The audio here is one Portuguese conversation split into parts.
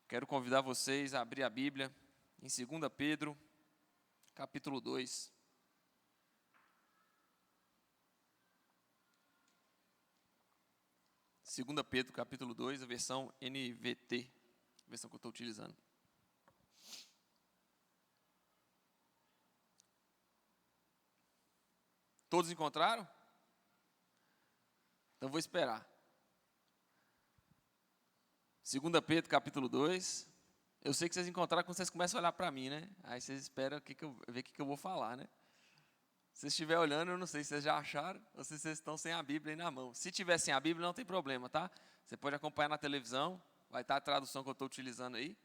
Quero convidar vocês a abrir a Bíblia em 2 Pedro, capítulo 2. Segunda Pedro, capítulo 2, a versão NVT, a versão que eu estou utilizando. Todos encontraram? Então vou esperar. 2 Pedro, capítulo 2. Eu sei que vocês encontraram quando vocês começam a olhar para mim, né? Aí vocês esperam ver o que eu vou falar, né? Se vocês estiverem olhando, eu não sei se vocês já acharam ou se vocês estão sem a Bíblia aí na mão. Se tiver sem a Bíblia, não tem problema, tá? Você pode acompanhar na televisão, vai estar a tradução que eu estou utilizando aí,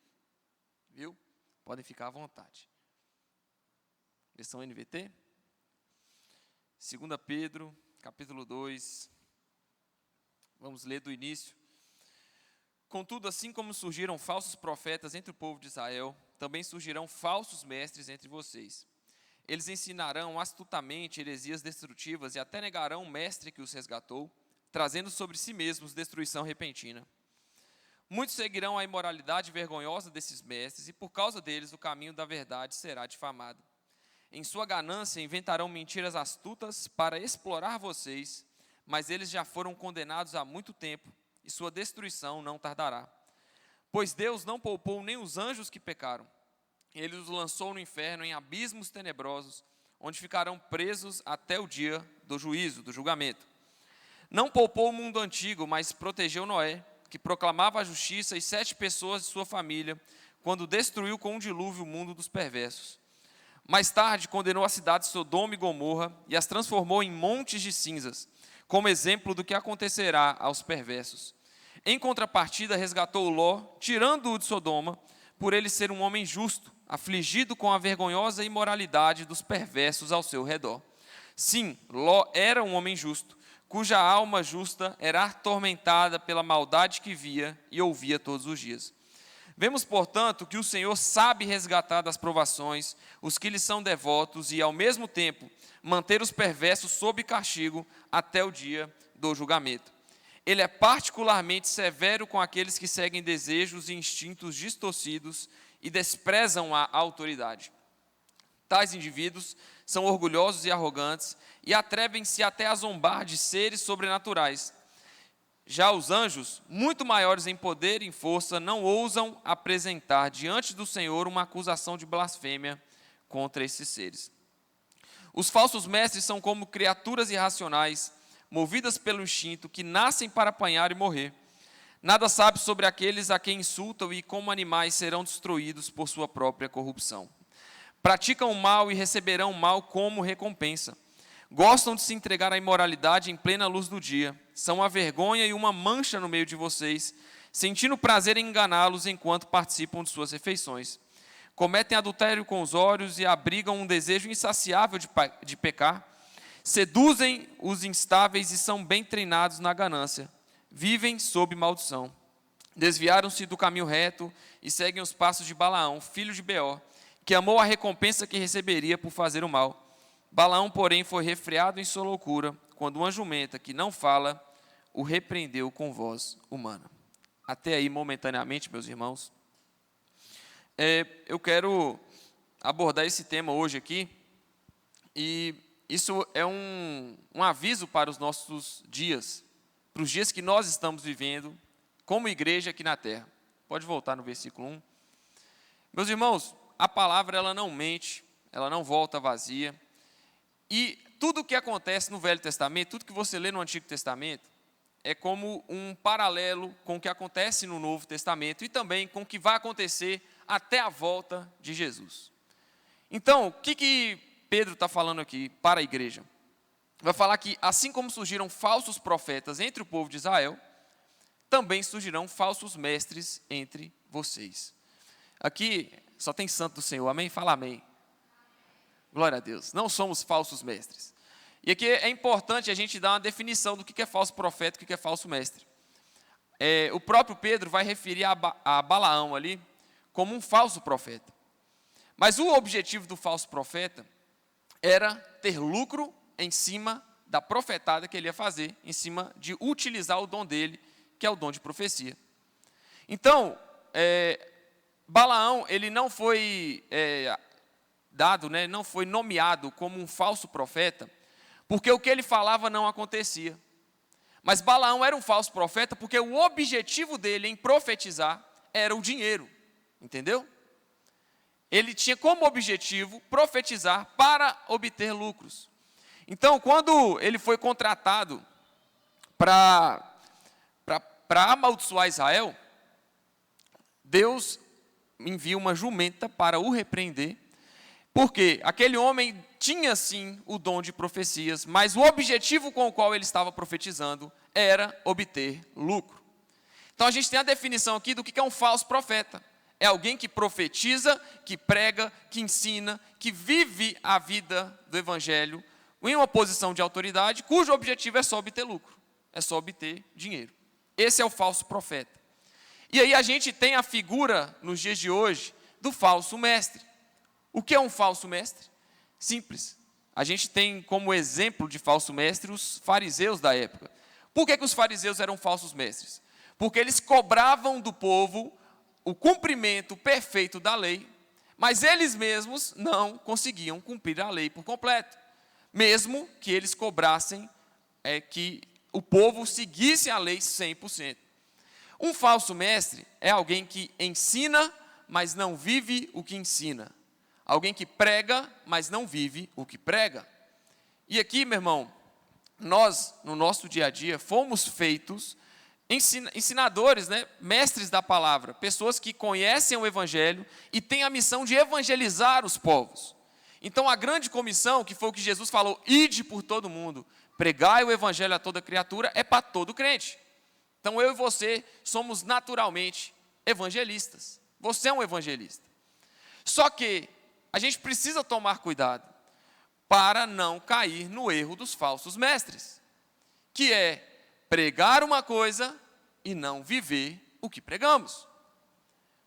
viu? Podem ficar à vontade. Versão NVT. 2 Pedro, capítulo 2. Vamos ler do início. Contudo, assim como surgiram falsos profetas entre o povo de Israel, também surgirão falsos mestres entre vocês. Eles ensinarão astutamente heresias destrutivas e até negarão o mestre que os resgatou, trazendo sobre si mesmos destruição repentina. Muitos seguirão a imoralidade vergonhosa desses mestres e por causa deles o caminho da verdade será difamado. Em sua ganância inventarão mentiras astutas para explorar vocês, mas eles já foram condenados há muito tempo e sua destruição não tardará. Pois Deus não poupou nem os anjos que pecaram. Ele os lançou no inferno em abismos tenebrosos, onde ficarão presos até o dia do juízo, do julgamento. Não poupou o mundo antigo, mas protegeu Noé, que proclamava a justiça, e 7 pessoas de sua família, quando destruiu com um dilúvio o mundo dos perversos. Mais tarde, condenou a cidade de Sodoma e Gomorra e as transformou em montes de cinzas, como exemplo do que acontecerá aos perversos. Em contrapartida, resgatou Ló, tirando-o de Sodoma, por ele ser um homem justo, afligido com a vergonhosa imoralidade dos perversos ao seu redor. Sim, Ló era um homem justo, cuja alma justa era atormentada pela maldade que via e ouvia todos os dias. Vemos, portanto, que o Senhor sabe resgatar das provações os que lhe são devotos e, ao mesmo tempo, manter os perversos sob castigo até o dia do julgamento. Ele é particularmente severo com aqueles que seguem desejos e instintos distorcidos e desprezam a autoridade. Tais indivíduos são orgulhosos e arrogantes e atrevem-se até a zombar de seres sobrenaturais. Já os anjos, muito maiores em poder e em força, não ousam apresentar diante do Senhor uma acusação de blasfêmia contra esses seres. Os falsos mestres são como criaturas irracionais, movidas pelo instinto, que nascem para apanhar e morrer. Nada sabe sobre aqueles a quem insultam e como animais serão destruídos por sua própria corrupção. Praticam o mal e receberão o mal como recompensa. Gostam de se entregar à imoralidade em plena luz do dia. São uma vergonha e uma mancha no meio de vocês, sentindo prazer em enganá-los enquanto participam de suas refeições. Cometem adultério com os olhos e abrigam um desejo insaciável de pecar. Seduzem os instáveis e são bem treinados na ganância. Vivem sob maldição. Desviaram-se do caminho reto e seguem os passos de Balaão, filho de Beor, que amou a recompensa que receberia por fazer o mal. Balaão, porém, foi refreado em sua loucura, quando uma jumenta que não fala o repreendeu com voz humana. Até aí, momentaneamente, meus irmãos. Eu quero abordar esse tema hoje aqui, e isso é um aviso para os nossos dias, para os dias que nós estamos vivendo como igreja aqui na terra. Pode voltar no versículo 1. Meus irmãos, a palavra ela não mente, ela não volta vazia. E tudo o que acontece no Velho Testamento, tudo que você lê no Antigo Testamento, é como um paralelo com o que acontece no Novo Testamento e também com o que vai acontecer até a volta de Jesus. Então, o que Pedro está falando aqui para a igreja? Vai falar que assim como surgiram falsos profetas entre o povo de Israel, também surgirão falsos mestres entre vocês. Aqui só tem santo do Senhor, amém? Fala amém. Glória a Deus. Não somos falsos mestres. E aqui é importante a gente dar uma definição do que é falso profeta e o que é falso mestre. O próprio Pedro vai referir a Balaão ali como um falso profeta. Mas o objetivo do falso profeta era ter lucro em cima da profetada que ele ia fazer, em cima de utilizar o dom dele, que é o dom de profecia. Então, Balaão, ele não foi dado, né, não foi nomeado como um falso profeta, porque o que ele falava não acontecia. Mas Balaão era um falso profeta porque o objetivo dele em profetizar era o dinheiro, entendeu? Ele tinha como objetivo profetizar para obter lucros. Então, quando ele foi contratado para amaldiçoar Israel, Deus envia uma jumenta para o repreender, porque aquele homem tinha sim o dom de profecias, mas o objetivo com o qual ele estava profetizando era obter lucro. Então a gente tem a definição aqui do que é um falso profeta. É alguém que profetiza, que prega, que ensina, que vive a vida do evangelho em uma posição de autoridade, cujo objetivo é só obter lucro, é só obter dinheiro. Esse é o falso profeta. E aí a gente tem a figura, nos dias de hoje, do falso mestre. O que é um falso mestre? Simples. A gente tem como exemplo de falso mestre os fariseus da época. Por que os fariseus eram falsos mestres? Porque eles cobravam do povo o cumprimento perfeito da lei, mas eles mesmos não conseguiam cumprir a lei por completo. Mesmo que eles cobrassem que o povo seguisse a lei 100%. Um falso mestre é alguém que ensina, mas não vive o que ensina. Alguém que prega, mas não vive o que prega. E aqui, meu irmão, nós, no nosso dia a dia, fomos feitos ensinadores, né? Mestres da palavra, pessoas que conhecem o evangelho e têm a missão de evangelizar os povos. Então, a grande comissão, que foi o que Jesus falou, ide por todo mundo, pregai o evangelho a toda criatura, é para todo crente. Então, eu e você somos naturalmente evangelistas. Você é um evangelista. Só que a gente precisa tomar cuidado para não cair no erro dos falsos mestres, que é pregar uma coisa e não viver o que pregamos.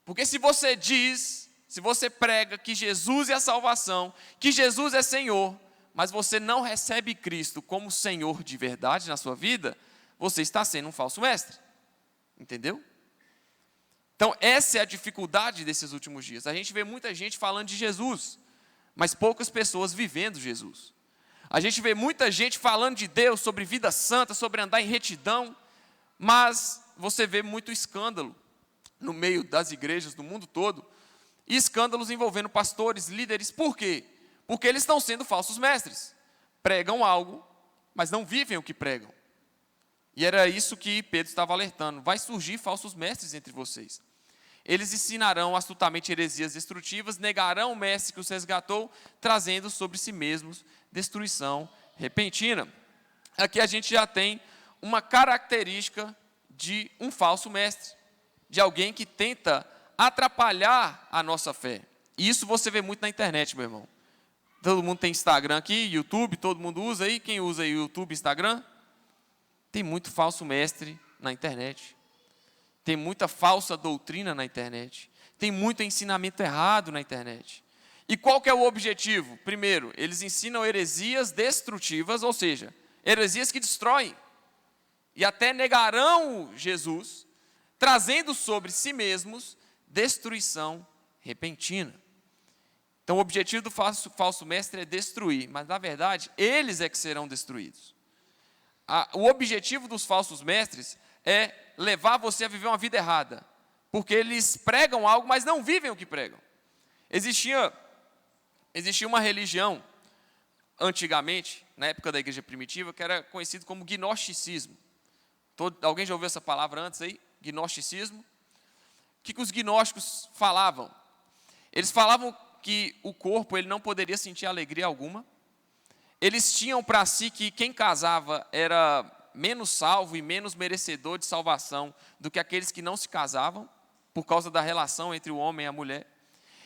Porque se você diz, se você prega que Jesus é a salvação, que Jesus é Senhor, mas você não recebe Cristo como Senhor de verdade na sua vida, você está sendo um falso mestre. Entendeu? Então, essa é a dificuldade desses últimos dias. A gente vê muita gente falando de Jesus, mas poucas pessoas vivendo Jesus. A gente vê muita gente falando de Deus, sobre vida santa, sobre andar em retidão, mas você vê muito escândalo no meio das igrejas do mundo todo, e escândalos envolvendo pastores, líderes. Por quê? Porque eles estão sendo falsos mestres. Pregam algo, mas não vivem o que pregam. E era isso que Pedro estava alertando. Vai surgir falsos mestres entre vocês. Eles ensinarão astutamente heresias destrutivas, negarão o mestre que os resgatou, trazendo sobre si mesmos destruição repentina. Aqui a gente já tem uma característica de um falso mestre, de alguém que tenta atrapalhar a nossa fé. E isso você vê muito na internet, meu irmão. Todo mundo tem Instagram aqui, YouTube, todo mundo usa aí. Quem usa aí YouTube, Instagram? Tem muito falso mestre na internet. Tem muita falsa doutrina na internet. Tem muito ensinamento errado na internet. E qual que é o objetivo? Primeiro, eles ensinam heresias destrutivas, ou seja, heresias que destroem. E até negarão Jesus, trazendo sobre si mesmos destruição repentina. Então, o objetivo do falso mestre é destruir, mas, na verdade, eles é que serão destruídos. O objetivo dos falsos mestres é levar você a viver uma vida errada, porque eles pregam algo, mas não vivem o que pregam. Existia uma religião, antigamente, na época da igreja primitiva, que era conhecido como gnosticismo. Alguém já ouviu essa palavra antes aí? Gnosticismo? O que os gnósticos falavam? Eles falavam que o corpo ele não poderia sentir alegria alguma. Eles tinham para si que quem casava era menos salvo e menos merecedor de salvação do que aqueles que não se casavam, por causa da relação entre o homem e a mulher.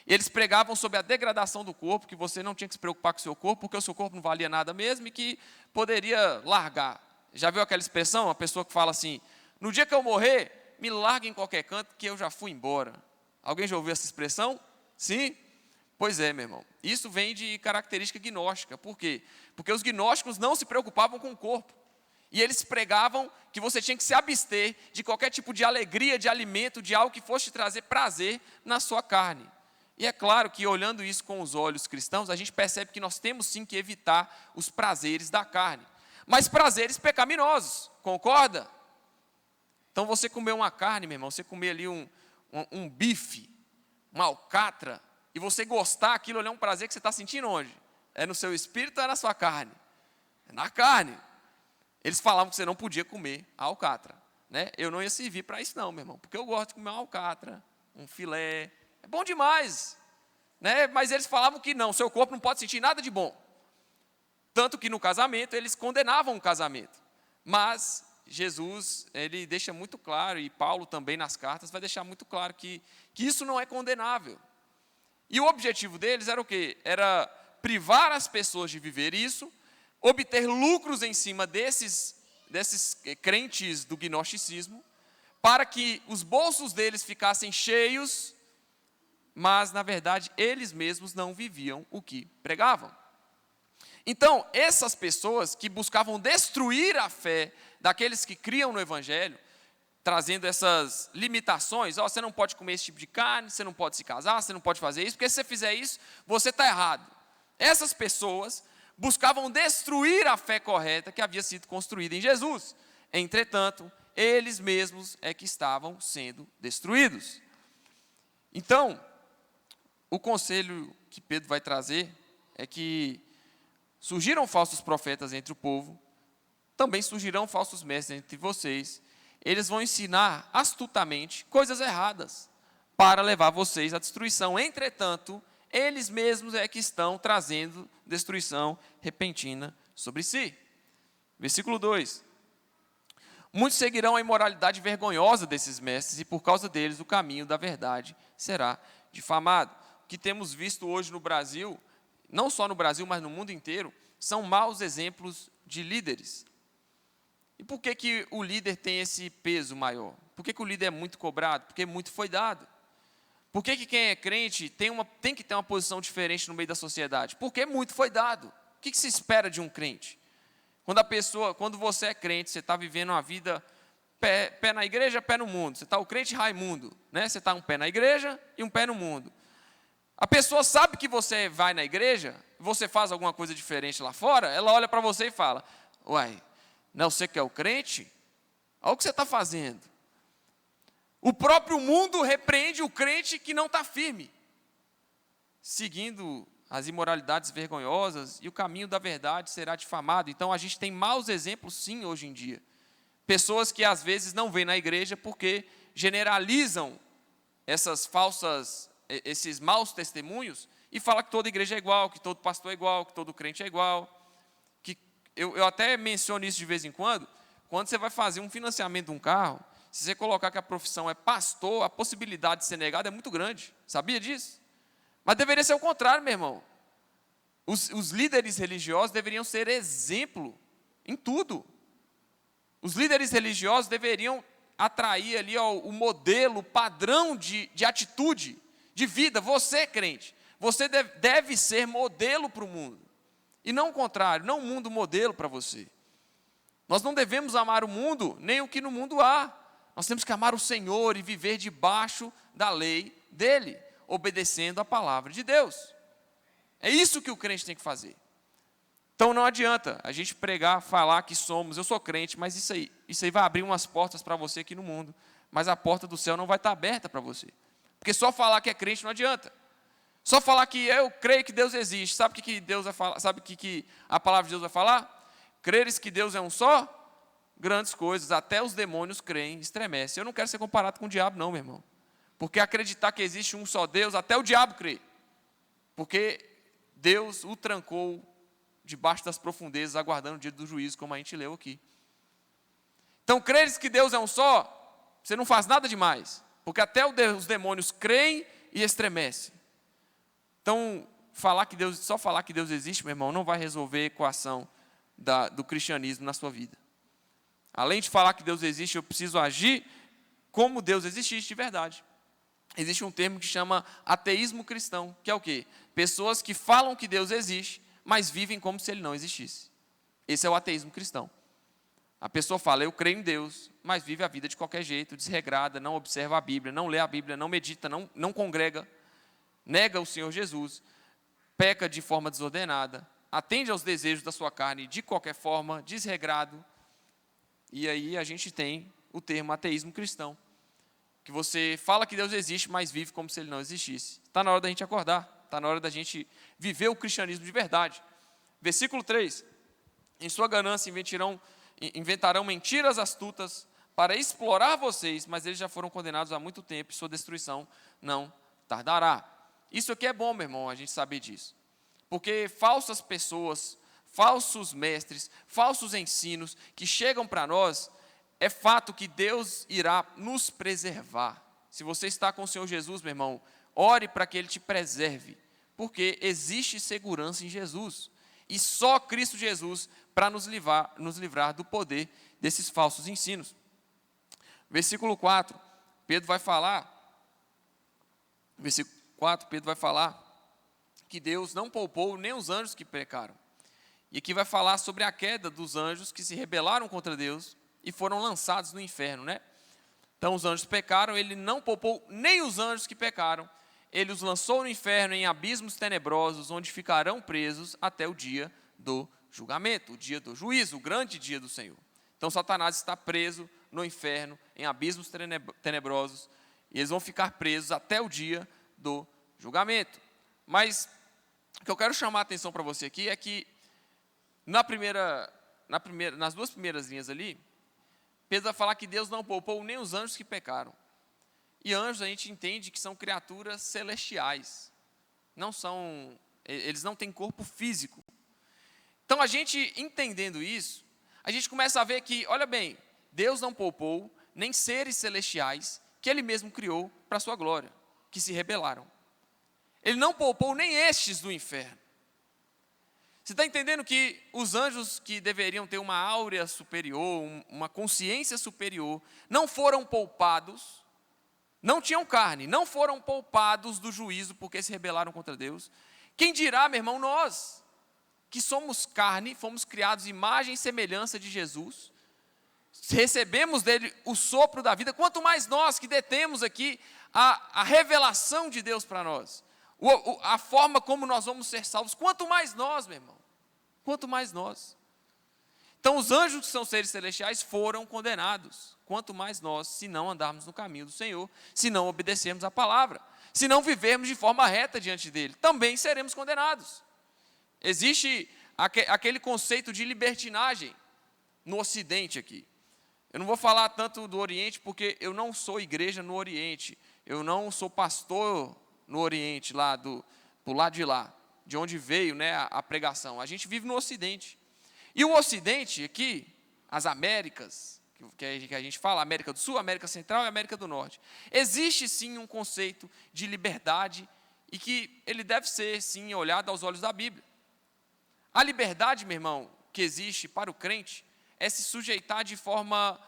Eles pregavam sobre a degradação do corpo, que você não tinha que se preocupar com o seu corpo, porque o seu corpo não valia nada mesmo e que poderia largar. Já viu aquela expressão, a pessoa que fala assim, no dia que eu morrer, me larga em qualquer canto que eu já fui embora. Alguém já ouviu essa expressão? Sim? Pois é, meu irmão. Isso vem de característica gnóstica. Por quê? Porque os gnósticos não se preocupavam com o corpo. E eles pregavam que você tinha que se abster de qualquer tipo de alegria, de alimento, de algo que fosse te trazer prazer na sua carne. E é claro que, olhando isso com os olhos cristãos, a gente percebe que nós temos sim que evitar os prazeres da carne. Mas prazeres pecaminosos, concorda? Então você comer uma carne, meu irmão, você comer ali um bife, uma alcatra, e você gostar, aquilo ali é um prazer que você está sentindo onde? É no seu espírito ou é na sua carne? É na carne. Eles falavam que você não podia comer a alcatra, né? Eu não ia servir para isso não, meu irmão, porque eu gosto de comer uma alcatra, um filé, é bom demais, né? Mas eles falavam que não, seu corpo não pode sentir nada de bom. Tanto que no casamento eles condenavam o casamento. Mas Jesus, ele deixa muito claro, e Paulo também nas cartas vai deixar muito claro que isso não é condenável. E o objetivo deles era o quê? Era privar as pessoas de viver isso, obter lucros em cima desses crentes do gnosticismo, para que os bolsos deles ficassem cheios, mas, na verdade, eles mesmos não viviam o que pregavam. Então, essas pessoas que buscavam destruir a fé daqueles que criam no Evangelho, trazendo essas limitações, você não pode comer esse tipo de carne, você não pode se casar, você não pode fazer isso, porque se você fizer isso, você está errado. Essas pessoas buscavam destruir a fé correta que havia sido construída em Jesus. Entretanto, eles mesmos é que estavam sendo destruídos. Então, o conselho que Pedro vai trazer é que surgiram falsos profetas entre o povo, também surgirão falsos mestres entre vocês. Eles vão ensinar astutamente coisas erradas para levar vocês à destruição. Entretanto, eles mesmos é que estão trazendo destruição repentina sobre si. Versículo 2. Muitos seguirão a imoralidade vergonhosa desses mestres, e por causa deles o caminho da verdade será difamado. O que temos visto hoje no Brasil, não só no Brasil, mas no mundo inteiro, são maus exemplos de líderes. E por que o líder tem esse peso maior? Por que o líder é muito cobrado? Porque muito foi dado. Por que quem é crente tem que ter uma posição diferente no meio da sociedade? Porque muito foi dado. O que se espera de um crente? Quando você é crente, você está vivendo uma vida pé na igreja, pé no mundo. Você está o crente Raimundo, né? Você está um pé na igreja e um pé no mundo. A pessoa sabe que você vai na igreja, você faz alguma coisa diferente lá fora, ela olha para você e fala, uai, não é você que é o crente? Olha o que você está fazendo. O próprio mundo repreende o crente que não está firme, seguindo as imoralidades vergonhosas, e o caminho da verdade será difamado. Então a gente tem maus exemplos sim hoje em dia. Pessoas que às vezes não vêm na igreja porque generalizam esses maus testemunhos e falam que toda igreja é igual, que todo pastor é igual, que todo crente é igual. Eu até menciono isso de vez em quando você vai fazer um financiamento de um carro, se você colocar que a profissão é pastor, a possibilidade de ser negado é muito grande. Sabia disso? Mas deveria ser o contrário, meu irmão. Os líderes religiosos deveriam ser exemplo em tudo. Os líderes religiosos deveriam atrair ali o modelo, o padrão de atitude, de vida. Você, crente, você deve ser modelo para o mundo. E não o contrário, não o mundo modelo para você. Nós não devemos amar o mundo, nem o que no mundo há. Nós temos que amar o Senhor e viver debaixo da lei dEle, obedecendo a palavra de Deus. É isso que o crente tem que fazer. Então não adianta a gente pregar, falar que eu sou crente, mas isso aí vai abrir umas portas para você aqui no mundo, mas a porta do céu não vai estar aberta para você. Porque só falar que é crente não adianta. Só falar que eu creio que Deus existe. Sabe o que Deus vai falar? Sabe o que a palavra de Deus vai falar? Creres que Deus é um só? Grandes coisas, até os demônios creem, estremecem. Eu não quero ser comparado com o diabo não, meu irmão. Porque acreditar que existe um só Deus, até o diabo crê. Porque Deus o trancou debaixo das profundezas, aguardando o dia do juízo, como a gente leu aqui. Então, creres que Deus é um só, você não faz nada demais. Porque até os demônios creem e estremecem. Então, só falar que Deus existe, meu irmão, não vai resolver a equação do cristianismo na sua vida. Além de falar que Deus existe, eu preciso agir como Deus existisse de verdade. Existe um termo que chama ateísmo cristão, que é o quê? Pessoas que falam que Deus existe, mas vivem como se Ele não existisse. Esse é o ateísmo cristão. A pessoa fala, eu creio em Deus, mas vive a vida de qualquer jeito, desregrada, não observa a Bíblia, não lê a Bíblia, não medita, não congrega, nega o Senhor Jesus, peca de forma desordenada, atende aos desejos da sua carne de qualquer forma, desregrado. E aí a gente tem o termo ateísmo cristão, que você fala que Deus existe, mas vive como se Ele não existisse. Está na hora da gente acordar, está na hora da gente viver o cristianismo de verdade. Versículo 3, em sua ganância inventarão mentiras astutas para explorar vocês, mas eles já foram condenados há muito tempo e sua destruição não tardará. Isso aqui é bom, meu irmão, a gente saber disso. Porque falsas pessoas, falsos mestres, falsos ensinos que chegam para nós, é fato que Deus irá nos preservar. Se você está com o Senhor Jesus, meu irmão, ore para que Ele te preserve, porque existe segurança em Jesus. E só Cristo Jesus para nos livrar do poder desses falsos ensinos. Versículo 4, Pedro vai falar que Deus não poupou nem os anjos que pecaram. E aqui vai falar sobre a queda dos anjos que se rebelaram contra Deus e foram lançados no inferno, né? Então os anjos pecaram, Ele não poupou nem os anjos que pecaram, Ele os lançou no inferno em abismos tenebrosos, onde ficarão presos até o dia do julgamento, o dia do juízo, o grande dia do Senhor. Então Satanás está preso no inferno, em abismos tenebrosos, e eles vão ficar presos até o dia do julgamento. Mas o que eu quero chamar a atenção para você aqui é que nas duas primeiras linhas ali, Pedro vai falar que Deus não poupou nem os anjos que pecaram. E anjos a gente entende que são criaturas celestiais. Eles não têm corpo físico. Então a gente entendendo isso, a gente começa a ver que, olha bem, Deus não poupou nem seres celestiais que Ele mesmo criou para a sua glória, que se rebelaram. Ele não poupou nem estes do inferno. Você está entendendo que os anjos que deveriam ter uma áurea superior, uma consciência superior, não foram poupados, não tinham carne, não foram poupados do juízo porque se rebelaram contra Deus? Quem dirá, meu irmão, nós, que somos carne, fomos criados imagem e semelhança de Jesus, recebemos dele o sopro da vida, quanto mais nós que detemos aqui a revelação de Deus para nós, a forma como nós vamos ser salvos, quanto mais nós, meu irmão, quanto mais nós. Então os anjos que são seres celestiais foram condenados, quanto mais nós, se não andarmos no caminho do Senhor, se não obedecermos a palavra, se não vivermos de forma reta diante dele, também seremos condenados. Existe aquele conceito de libertinagem no Ocidente aqui. Eu não vou falar tanto do Oriente, porque eu não sou igreja no Oriente, eu não sou pastor no Oriente, lá do lado de lá, de onde veio, né, a pregação. A gente vive no Ocidente. E o Ocidente aqui, as Américas, que a gente fala, América do Sul, América Central e América do Norte, existe sim um conceito de liberdade e que ele deve ser sim olhado aos olhos da Bíblia. A liberdade, meu irmão, que existe para o crente é se sujeitar de forma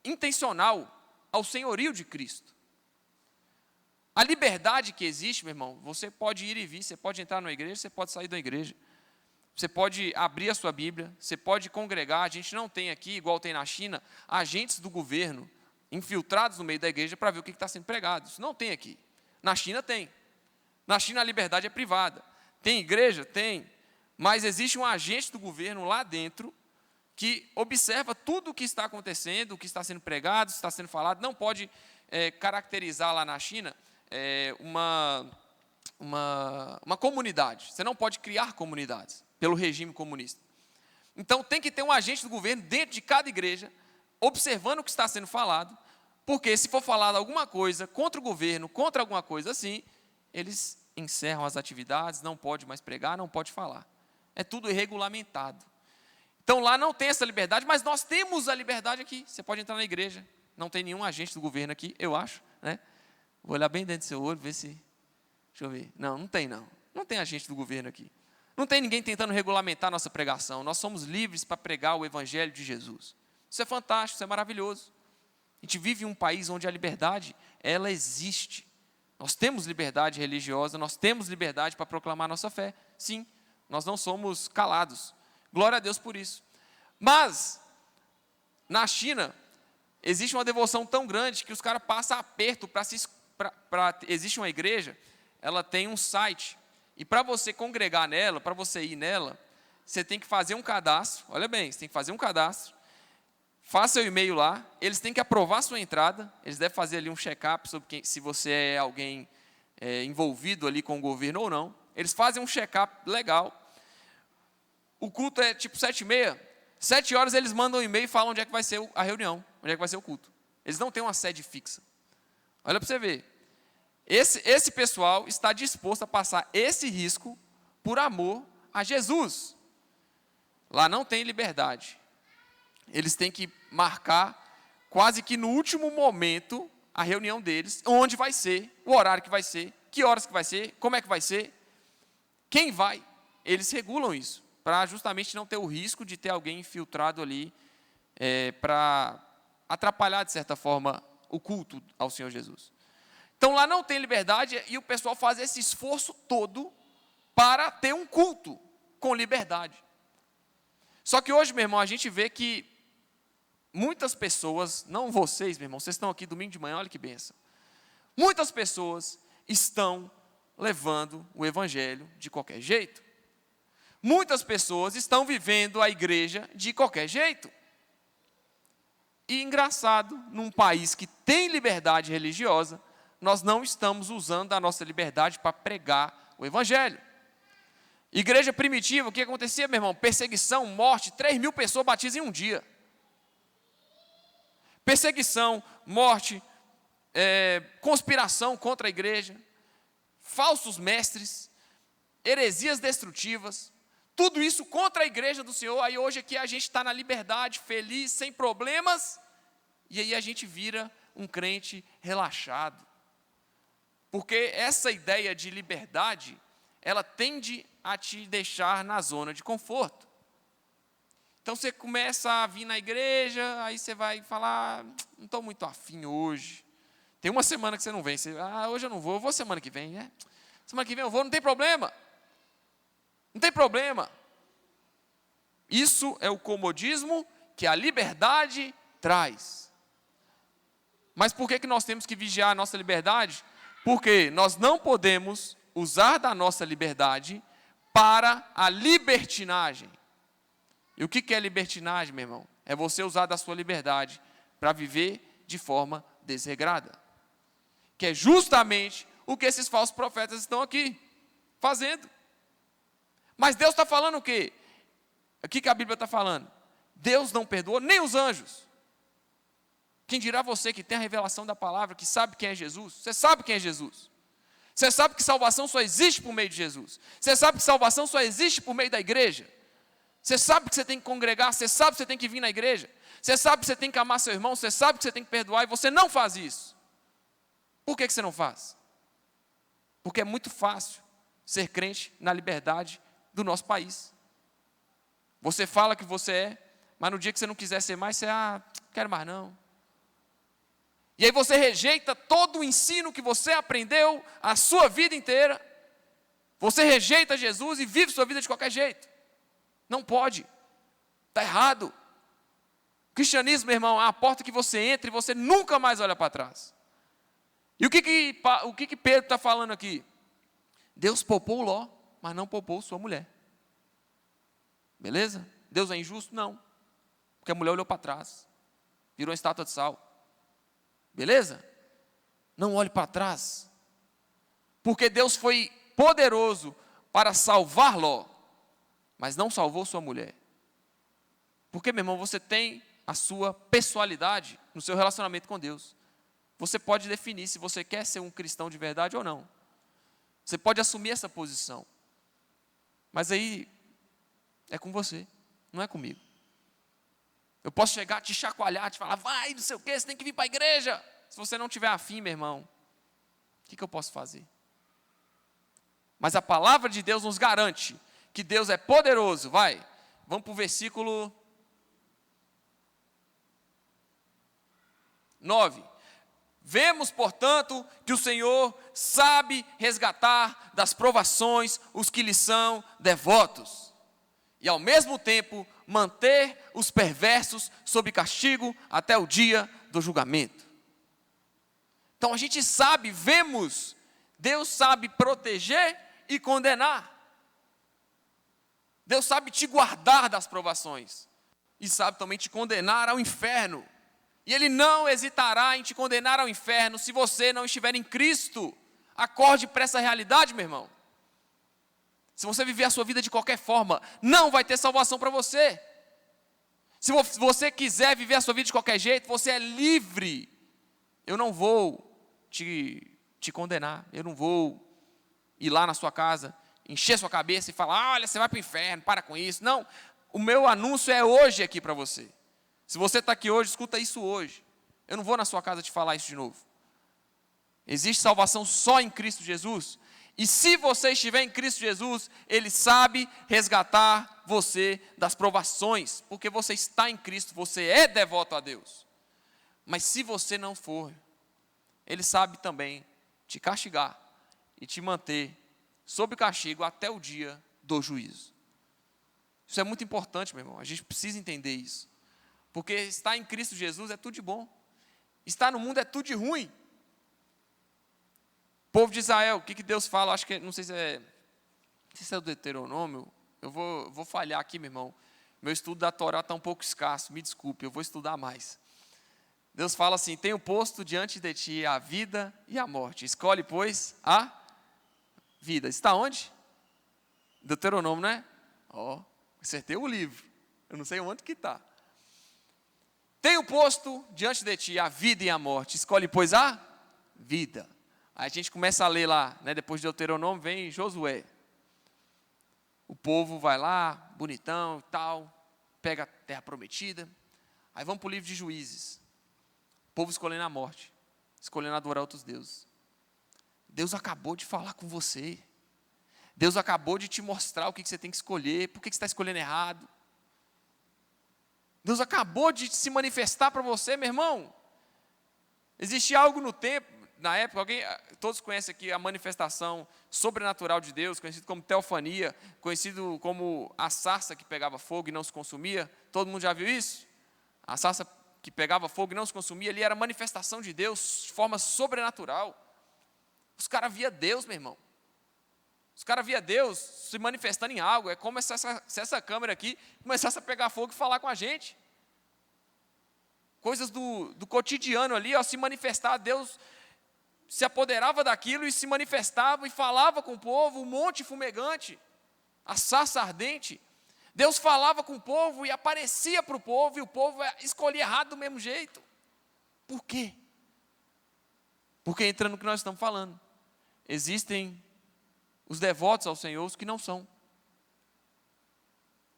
intencional ao senhorio de Cristo. A liberdade que existe, meu irmão, você pode ir e vir, você pode entrar na igreja, você pode sair da igreja, você pode abrir a sua Bíblia, você pode congregar. A gente não tem aqui, igual tem na China, agentes do governo infiltrados no meio da igreja para ver o que está sendo pregado. Isso não tem aqui. Na China tem. Na China a liberdade é privada. Tem igreja? Tem. Mas existe um agente do governo lá dentro que observa tudo o que está acontecendo, o que está sendo pregado, o que está sendo falado. Não pode caracterizar lá na China uma comunidade. Você não pode criar comunidades pelo regime comunista. Então tem que ter um agente do governo dentro de cada igreja, observando o que está sendo falado, porque se for falado alguma coisa contra o governo, contra alguma coisa assim, eles encerram as atividades, não pode mais pregar, não pode falar. É tudo regulamentado. Então lá não tem essa liberdade, mas nós temos a liberdade aqui. Você pode entrar na igreja, não tem nenhum agente do governo aqui, eu acho, né? Vou olhar bem dentro do seu olho, ver se... Deixa eu ver. Não tem não. Não tem agente do governo aqui. Não tem ninguém tentando regulamentar a nossa pregação. Nós somos livres para pregar o evangelho de Jesus. Isso é fantástico, isso é maravilhoso. A gente vive em um país onde a liberdade, ela existe. Nós temos liberdade religiosa, nós temos liberdade para proclamar a nossa fé. Sim, nós não somos calados. Glória a Deus por isso. Mas, na China, existe uma devoção tão grande que os caras passam aperto existe uma igreja, ela tem um site, e para você congregar nela, para você ir nela, você tem que fazer um cadastro, olha bem, você tem que fazer um cadastro, faça seu e-mail lá, eles têm que aprovar a sua entrada, eles devem fazer ali um check-up sobre se você é alguém envolvido ali com o governo ou não, eles fazem um check-up legal, o culto é tipo 7h30, 7 horas eles mandam um e-mail e falam onde é que vai ser a reunião, onde é que vai ser o culto. Eles não têm uma sede fixa. Olha para você ver. Esse pessoal está disposto a passar esse risco por amor a Jesus. Lá não tem liberdade. Eles têm que marcar quase que no último momento a reunião deles, onde vai ser, o horário que vai ser, que horas que vai ser, como é que vai ser, quem vai. Eles regulam isso, para justamente não ter o risco de ter alguém infiltrado ali para atrapalhar, de certa forma, o culto ao Senhor Jesus. Então, lá não tem liberdade e o pessoal faz esse esforço todo para ter um culto com liberdade. Só que hoje, meu irmão, a gente vê que muitas pessoas, não vocês, meu irmão, vocês estão aqui domingo de manhã, olha que bênção. Muitas pessoas estão levando o evangelho de qualquer jeito. Muitas pessoas estão vivendo a igreja de qualquer jeito. E engraçado, num país que tem liberdade religiosa, nós não estamos usando a nossa liberdade para pregar o evangelho. Igreja primitiva, o que acontecia, meu irmão? Perseguição, morte, 3.000 pessoas batidas em um dia. Perseguição, morte, conspiração contra a igreja, falsos mestres, heresias destrutivas, tudo isso contra a igreja do Senhor. Aí hoje aqui a gente está na liberdade, feliz, sem problemas, e aí a gente vira um crente relaxado. Porque essa ideia de liberdade, ela tende a te deixar na zona de conforto. Então você começa a vir na igreja, aí você vai falar, não estou muito afim hoje. Tem uma semana que você não vem, hoje eu não vou semana que vem. Semana que vem eu vou, não tem problema. Não tem problema. Isso é o comodismo que a liberdade traz. Mas por que nós temos que vigiar a nossa liberdade? Porque nós não podemos usar da nossa liberdade para a libertinagem. E o que é libertinagem, meu irmão? É você usar da sua liberdade para viver de forma desregrada. Que é justamente o que esses falsos profetas estão aqui fazendo. Mas Deus está falando o quê? O que a Bíblia está falando? Deus não perdoou nem os anjos. Quem dirá você que tem a revelação da palavra, que sabe quem é Jesus? Você sabe quem é Jesus. Você sabe que salvação só existe por meio de Jesus. Você sabe que salvação só existe por meio da igreja. Você sabe que você tem que congregar, você sabe que você tem que vir na igreja. Você sabe que você tem que amar seu irmão, você sabe que você tem que perdoar e você não faz isso. Por que você não faz? Porque é muito fácil ser crente na liberdade do nosso país. Você fala que você é, mas no dia que você não quiser ser mais, você, quero mais não. E aí você rejeita todo o ensino que você aprendeu a sua vida inteira. Você rejeita Jesus e vive sua vida de qualquer jeito. Não pode. Está errado. O cristianismo, meu irmão, é a porta que você entra e você nunca mais olha para trás. E o que Pedro está falando aqui? Deus poupou Ló, mas não poupou sua mulher. Beleza? Deus é injusto? Não. Porque a mulher olhou para trás. Virou uma estátua de sal. Beleza? Não olhe para trás. Porque Deus foi poderoso para salvar Ló, mas não salvou sua mulher. Porque, meu irmão, você tem a sua pessoalidade no seu relacionamento com Deus. Você pode definir se você quer ser um cristão de verdade ou não. Você pode assumir essa posição. Mas aí é com você, não é comigo. Eu posso chegar, te chacoalhar, te falar, vai, não sei o quê, você tem que vir para a igreja. Se você não tiver afim, meu irmão, o que eu posso fazer? Mas a palavra de Deus nos garante que Deus é poderoso. Vamos para o versículo 9. Vemos, portanto, que o Senhor sabe resgatar das provações os que lhe são devotos. E ao mesmo tempo manter os perversos sob castigo até o dia do julgamento. Então a gente sabe, vemos, Deus sabe proteger e condenar. Deus sabe te guardar das provações e sabe também te condenar ao inferno. E Ele não hesitará em te condenar ao inferno se você não estiver em Cristo. Acorde para essa realidade, meu irmão. Se você viver a sua vida de qualquer forma, não vai ter salvação para você. Se você quiser viver a sua vida de qualquer jeito, você é livre. Eu não vou te condenar. Eu não vou ir lá na sua casa, encher sua cabeça e falar, olha, você vai para o inferno, para com isso. Não, o meu anúncio é hoje aqui para você. Se você está aqui hoje, escuta isso hoje. Eu não vou na sua casa te falar isso de novo. Existe salvação só em Cristo Jesus. E se você estiver em Cristo Jesus, Ele sabe resgatar você das provações. Porque você está em Cristo, você é devoto a Deus. Mas se você não for, Ele sabe também te castigar e te manter sob castigo até o dia do juízo. Isso é muito importante, meu irmão. A gente precisa entender isso. Porque estar em Cristo Jesus é tudo de bom. Estar no mundo é tudo de ruim. O povo de Israel, o que Deus fala? Acho que, não sei se é o Deuteronômio. Eu vou falhar aqui, meu irmão. Meu estudo da Torá está um pouco escasso, me desculpe, eu vou estudar mais. Deus fala assim, tenho posto diante de ti a vida e a morte. Escolhe, pois, a vida. Está onde? Deuteronômio, não é? Acertei o livro. Eu não sei onde que está. Tenho posto diante de ti a vida e a morte. Escolhe, pois, a vida. Aí a gente começa a ler lá, né? Depois de Deuteronômio vem Josué. O povo vai lá, bonitão e tal, pega a terra prometida. Aí vamos para o livro de Juízes. O povo escolhendo a morte, escolhendo adorar outros deuses. Deus acabou de falar com você. Deus acabou de te mostrar o que você tem que escolher, por que você está escolhendo errado. Deus acabou de se manifestar para você, meu irmão. Existia algo no tempo, na época, todos conhecem aqui a manifestação sobrenatural de Deus, conhecido como teofania, conhecido como a sarça que pegava fogo e não se consumia. Todo mundo já viu isso? A sarça que pegava fogo e não se consumia, ali era a manifestação de Deus de forma sobrenatural. Os caras via Deus, meu irmão. Os caras via Deus se manifestando em algo. É como se essa câmera aqui começasse a pegar fogo e falar com a gente. Coisas do cotidiano ali, se manifestar, Deus se apoderava daquilo e se manifestava e falava com o povo, um monte fumegante, a sarça ardente. Deus falava com o povo e aparecia para o povo, e o povo escolhia errado do mesmo jeito. Por quê? Porque entra no que nós estamos falando. Existem os devotos ao Senhor, os que não são.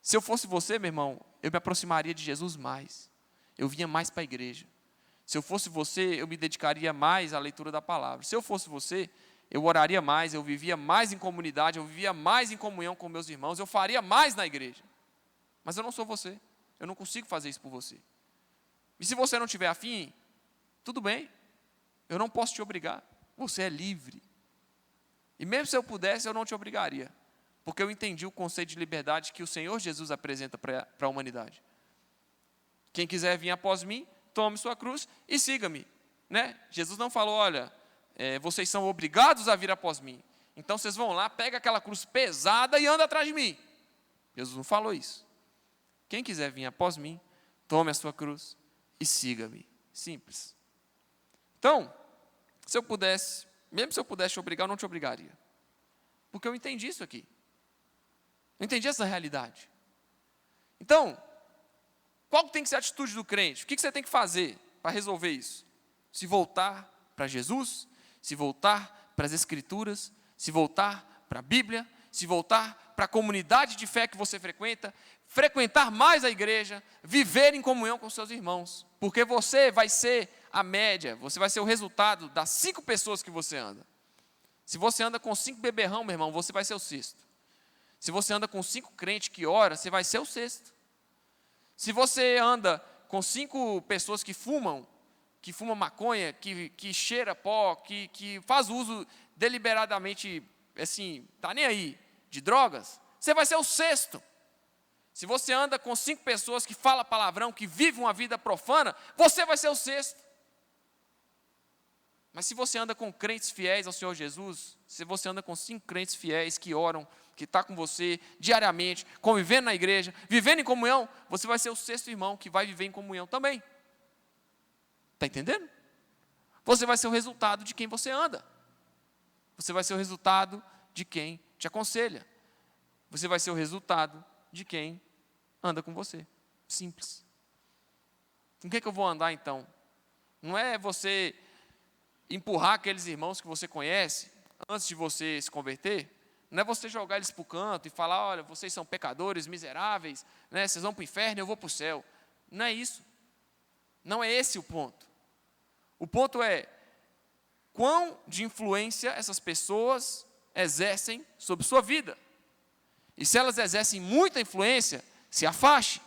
Se eu fosse você, meu irmão, eu me aproximaria de Jesus mais. Eu vinha mais para a igreja. Se eu fosse você, eu me dedicaria mais à leitura da palavra. Se eu fosse você, eu oraria mais, eu vivia mais em comunidade, eu vivia mais em comunhão com meus irmãos, eu faria mais na igreja. Mas eu não sou você. Eu não consigo fazer isso por você. E se você não tiver afim, tudo bem. Eu não posso te obrigar. Você é livre. E mesmo se eu pudesse, eu não te obrigaria. Porque eu entendi o conceito de liberdade que o Senhor Jesus apresenta para a humanidade. Quem quiser vir após mim, tome sua cruz e siga-me. Né? Jesus não falou, olha, vocês são obrigados a vir após mim. Então vocês vão lá, pega aquela cruz pesada e anda atrás de mim. Jesus não falou isso. Quem quiser vir após mim, tome a sua cruz e siga-me. Simples. Então, se eu pudesse, mesmo se eu pudesse te obrigar, eu não te obrigaria. Porque eu entendi isso aqui. Eu entendi essa realidade. Então, qual tem que ser a atitude do crente? O que você tem que fazer para resolver isso? Se voltar para Jesus, se voltar para as Escrituras, se voltar para a Bíblia, se voltar para a comunidade de fé que você frequenta, frequentar mais a igreja, viver em comunhão com seus irmãos. Porque você vai ser a média, você vai ser o resultado das 5 pessoas que você anda. Se você anda com 5 beberrão, meu irmão, você vai ser o 6º. Se você anda com 5 crentes que oram, você vai ser o 6º. Se você anda com 5 pessoas que fumam maconha, que cheira pó, que faz uso deliberadamente, assim, tá nem aí, de drogas, você vai ser o 6º. Se você anda com 5 pessoas que falam palavrão, que vivem uma vida profana, você vai ser o sexto. Mas se você anda com crentes fiéis ao Senhor Jesus, se você anda com 5 crentes fiéis que oram, que estão com você diariamente, convivendo na igreja, vivendo em comunhão, você vai ser o sexto irmão que vai viver em comunhão também. Está entendendo? Você vai ser o resultado de quem você anda. Você vai ser o resultado de quem te aconselha. Você vai ser o resultado de quem anda com você. Simples. Com quem que eu vou andar então? Não é você empurrar aqueles irmãos que você conhece antes de você se converter. Não é você jogar eles para o canto e falar, olha, vocês são pecadores, miseráveis, né? Vocês vão para o inferno e eu vou para o céu. Não é isso. Não é esse o ponto. O ponto é, quão de influência essas pessoas exercem sobre sua vida. E se elas exercem muita influência, se afaste.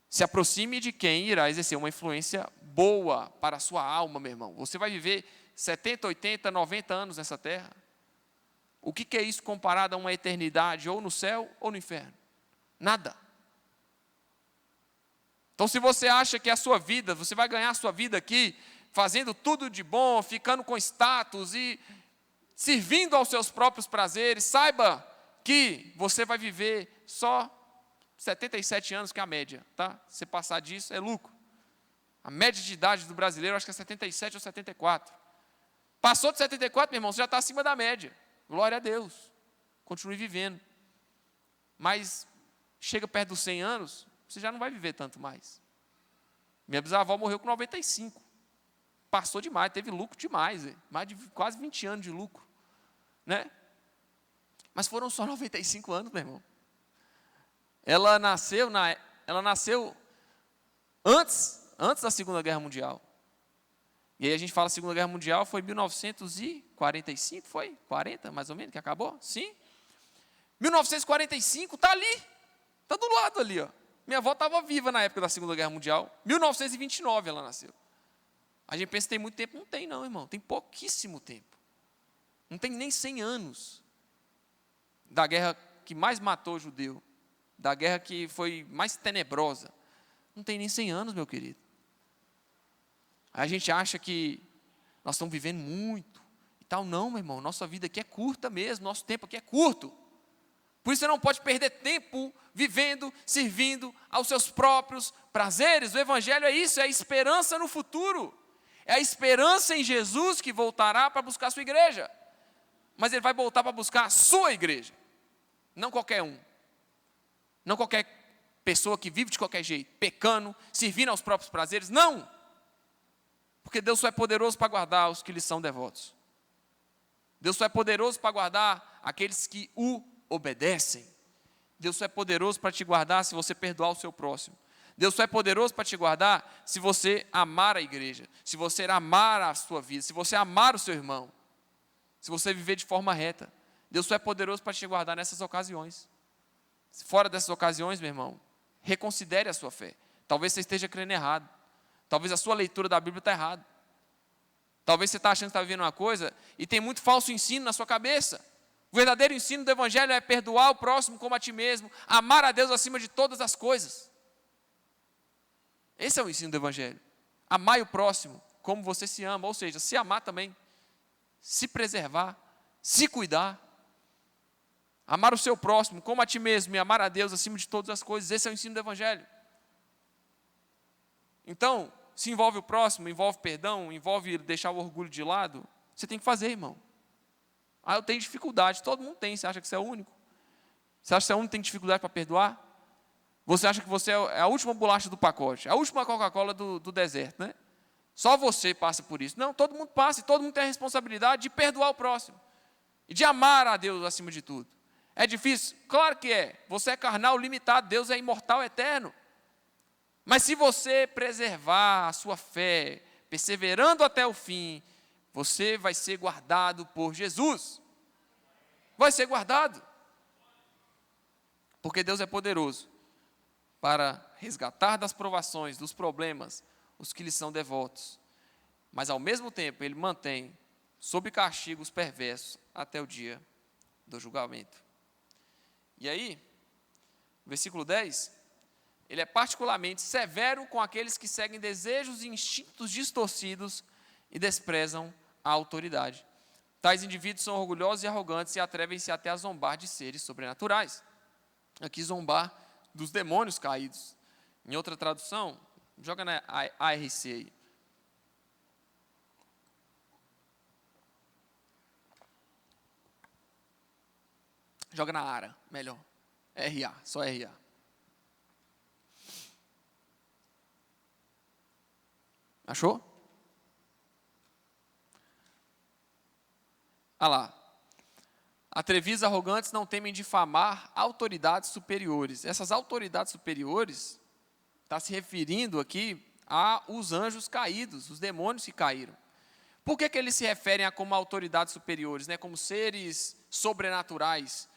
Se aproxime de quem irá exercer uma influência boa para a sua alma, meu irmão. Você vai viver 70, 80, 90 anos nessa terra. O que é isso comparado a uma eternidade, ou no céu ou no inferno? Nada. Então, se você acha que a sua vida, você vai ganhar a sua vida aqui, fazendo tudo de bom, ficando com status e servindo aos seus próprios prazeres, saiba que você vai viver só 77 anos, que é a média, tá? Se passar disso, é lucro. A média de idade do brasileiro, acho que é 77 ou 74. Passou de 74, meu irmão, você já está acima da média. Glória a Deus. Continue vivendo. Mas chega perto dos 100 anos, você já não vai viver tanto mais. Minha bisavó morreu com 95. Passou demais, teve lucro demais. Mais de quase 20 anos de lucro. Né? Mas foram só 95 anos, meu irmão. Ela nasceu antes da Segunda Guerra Mundial. E aí a gente fala Segunda Guerra Mundial, foi 1945, foi? 40, mais ou menos, que acabou? Sim. 1945, está ali. Está do lado ali, ó. Minha avó estava viva na época da Segunda Guerra Mundial. 1929 ela nasceu. A gente pensa que tem muito tempo. Não tem não, irmão. Tem pouquíssimo tempo. Não tem nem 100 anos da guerra que mais matou judeu. Da guerra que foi mais tenebrosa. Não tem nem 100 anos, meu querido. A gente acha que nós estamos vivendo muito e tal. Não, meu irmão, nossa vida aqui é curta mesmo, nosso tempo aqui é curto. Por isso você não pode perder tempo vivendo, servindo aos seus próprios prazeres. O Evangelho é isso, é a esperança no futuro. É a esperança em Jesus que voltará para buscar a sua igreja. Mas Ele vai voltar para buscar a sua igreja. Não qualquer um. Não qualquer pessoa que vive de qualquer jeito, pecando, servindo aos próprios prazeres. Não! Porque Deus só é poderoso para guardar os que lhe são devotos. Deus só é poderoso para guardar aqueles que o obedecem. Deus só é poderoso para te guardar se você perdoar o seu próximo. Deus só é poderoso para te guardar se você amar a igreja, se você amar a sua vida, se você amar o seu irmão, se você viver de forma reta. Deus só é poderoso para te guardar nessas ocasiões. Fora dessas ocasiões, meu irmão, reconsidere a sua fé. Talvez você esteja crendo errado. Talvez a sua leitura da Bíblia está errada. Talvez você está achando que está vivendo uma coisa e tem muito falso ensino na sua cabeça. O verdadeiro ensino do Evangelho é perdoar o próximo como a ti mesmo, amar a Deus acima de todas as coisas. Esse é o ensino do Evangelho. Amar o próximo como você se ama, ou seja, se amar também, se preservar, se cuidar. Amar o seu próximo como a ti mesmo e amar a Deus acima de todas as coisas. Esse é o ensino do Evangelho. Então, se envolve o próximo, envolve perdão, envolve deixar o orgulho de lado, você tem que fazer, irmão. Ah, eu tenho dificuldade. Todo mundo tem. Você acha que você é o único? Você acha que você é o único que tem dificuldade para perdoar? Você acha que você é a última bolacha do pacote, a última Coca-Cola do deserto, né? Só você passa por isso. Não, todo mundo passa e todo mundo tem a responsabilidade de perdoar o próximo. E de amar a Deus acima de tudo. É difícil? Claro que é. Você é carnal, limitado. Deus é imortal, eterno. Mas se você preservar a sua fé, perseverando até o fim, você vai ser guardado por Jesus. Vai ser guardado. Porque Deus é poderoso para resgatar das provações, dos problemas, os que lhe são devotos. Mas ao mesmo tempo Ele mantém sob castigo os perversos até o dia do julgamento. E aí, versículo 10, ele é particularmente severo com aqueles que seguem desejos e instintos distorcidos e desprezam a autoridade. Tais indivíduos são orgulhosos e arrogantes e atrevem-se até a zombar de seres sobrenaturais. Aqui, zombar dos demônios caídos. Em outra tradução, joga na ARC aí. Joga na ARA, melhor. RA, só RA. Achou? Olha lá. Atrevidos e arrogantes não temem difamar autoridades superiores. Essas autoridades superiores está se referindo aqui aos anjos caídos, os demônios que caíram. Por que eles se referem a como autoridades superiores, né, como seres sobrenaturais?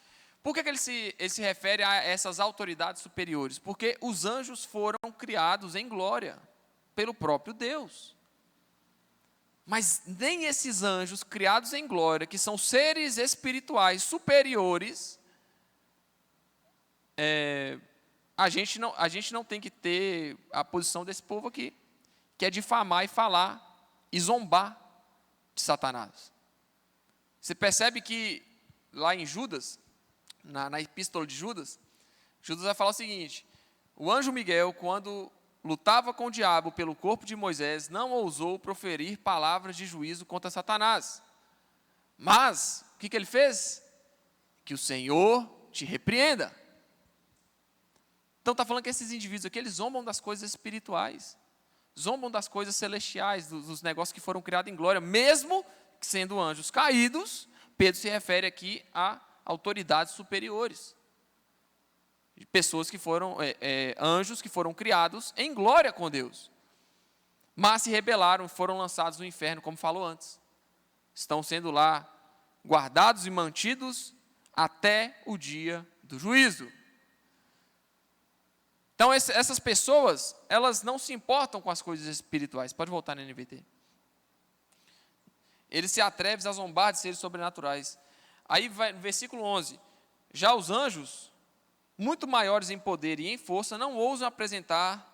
Por que eles se referem a essas autoridades superiores? Porque os anjos foram criados em glória pelo próprio Deus. Mas nem esses anjos criados em glória, que são seres espirituais superiores, a gente não tem que ter a posição desse povo aqui, que é difamar e falar e zombar de Satanás. Você percebe que lá em Judas, na epístola de Judas, Judas vai falar o seguinte: o anjo Miguel, quando lutava com o diabo pelo corpo de Moisés, não ousou proferir palavras de juízo contra Satanás. Mas, o que ele fez? Que o Senhor te repreenda. Então está falando que esses indivíduos aqui, eles zombam das coisas espirituais, zombam das coisas celestiais, dos negócios que foram criados em glória, mesmo sendo anjos caídos. Pedro se refere aqui a autoridades superiores, de pessoas que foram, anjos que foram criados em glória com Deus, mas se rebelaram, foram lançados no inferno, como falou antes. Estão sendo lá guardados e mantidos até o dia do juízo. Então, essas pessoas, elas não se importam com as coisas espirituais. Pode voltar na NVT. Eles se atrevem a zombar de seres sobrenaturais. Aí vai no versículo 11. Já os anjos, muito maiores em poder e em força, não ousam apresentar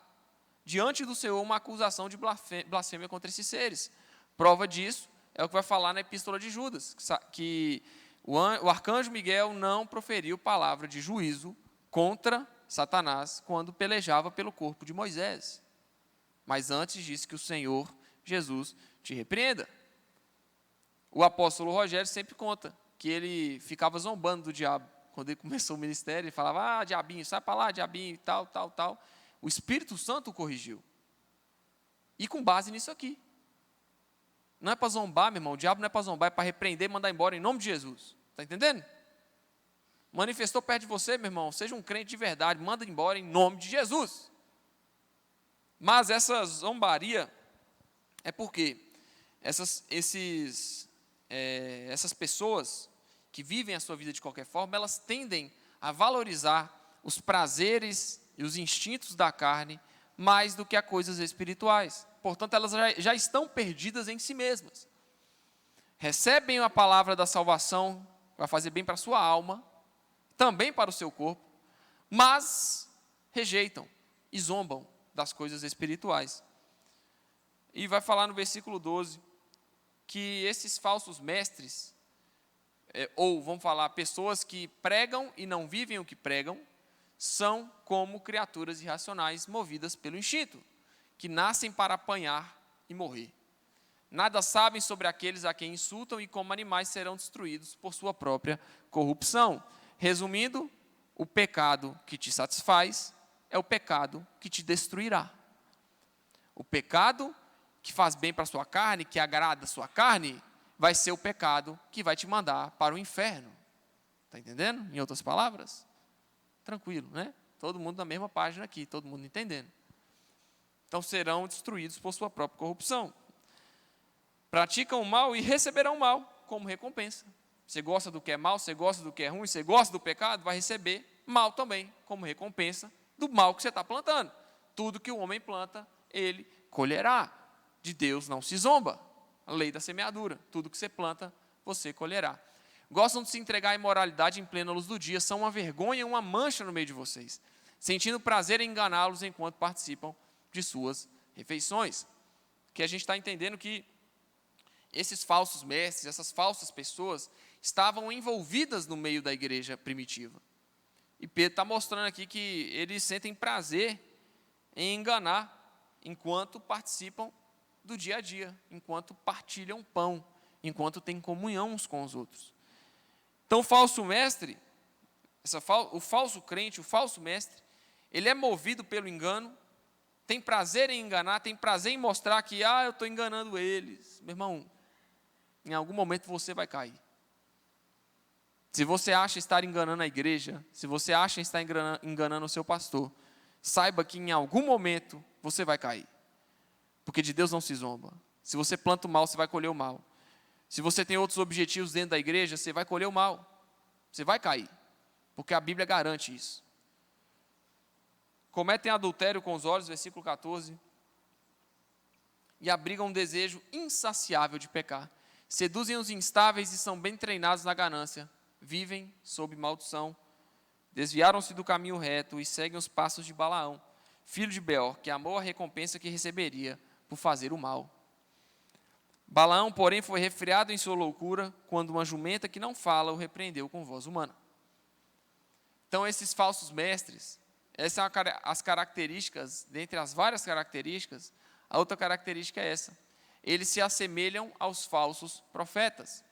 diante do Senhor uma acusação de blasfêmia contra esses seres. Prova disso é o que vai falar na epístola de Judas, que o arcanjo Miguel não proferiu palavra de juízo contra Satanás quando pelejava pelo corpo de Moisés. Mas antes disse que o Senhor Jesus te repreenda. O apóstolo Rogério sempre conta que ele ficava zombando do diabo. Quando ele começou o ministério, ele falava: diabinho, sai para lá, diabinho, tal, tal, tal. O Espírito Santo o corrigiu. E com base nisso aqui. Não é para zombar, meu irmão. O diabo não é para zombar, é para repreender e mandar embora em nome de Jesus. Está entendendo? Manifestou perto de você, meu irmão, seja um crente de verdade, manda embora em nome de Jesus. Mas essa zombaria é porque essas pessoas que vivem a sua vida de qualquer forma, elas tendem a valorizar os prazeres e os instintos da carne mais do que as coisas espirituais. Portanto, elas já estão perdidas em si mesmas. Recebem a palavra da salvação, vai fazer bem para a sua alma, também para o seu corpo, mas rejeitam e zombam das coisas espirituais. E vai falar no versículo 12, que esses falsos mestres, ou vamos falar, pessoas que pregam e não vivem o que pregam, são como criaturas irracionais movidas pelo instinto, que nascem para apanhar e morrer. Nada sabem sobre aqueles a quem insultam e como animais serão destruídos por sua própria corrupção. Resumindo, o pecado que te satisfaz é o pecado que te destruirá. O pecado que faz bem para a sua carne, que agrada a sua carne, vai ser o pecado que vai te mandar para o inferno. Está entendendo? Em outras palavras? Tranquilo, né? Todo mundo na mesma página aqui, todo mundo entendendo. Então serão destruídos por sua própria corrupção. Praticam o mal e receberão o mal como recompensa. Você gosta do que é mal, você gosta do que é ruim, você gosta do pecado, vai receber mal também como recompensa do mal que você está plantando. Tudo que o homem planta, ele colherá. De Deus não se zomba. A lei da semeadura. Tudo que você planta, você colherá. gostam de se entregar à imoralidade em plena luz do dia, são uma vergonha e uma mancha no meio de vocês, sentindo prazer em enganá-los enquanto participam de suas refeições. Que a gente está entendendo que esses falsos mestres, essas falsas pessoas, estavam envolvidas no meio da igreja primitiva. E Pedro está mostrando aqui que eles sentem prazer em enganar enquanto participam do dia a dia, enquanto partilham pão, enquanto têm comunhão uns com os outros. Então, o falso mestre, o falso crente, o falso mestre, ele é movido pelo engano, tem prazer em enganar, tem prazer em mostrar que, eu estou enganando eles. Meu irmão, em algum momento você vai cair. Se você acha estar enganando a igreja, se você acha estar enganando o seu pastor, saiba que em algum momento você vai cair. Porque de Deus não se zomba. Se você planta o mal, você vai colher o mal. Se você tem outros objetivos dentro da igreja, você vai colher o mal. Você vai cair. Porque a Bíblia garante isso. Cometem adultério com os olhos, versículo 14. E abrigam um desejo insaciável de pecar. Seduzem os instáveis e são bem treinados na ganância. Vivem sob maldição. Desviaram-se do caminho reto e seguem os passos de Balaão, filho de Beor, que amou a recompensa que receberia por fazer o mal. Balaão, porém, foi refreado em sua loucura, quando uma jumenta que não fala o repreendeu com voz humana. Então, esses falsos mestres, essas são as características, dentre as várias características, a outra característica é essa. Eles se assemelham aos falsos profetas.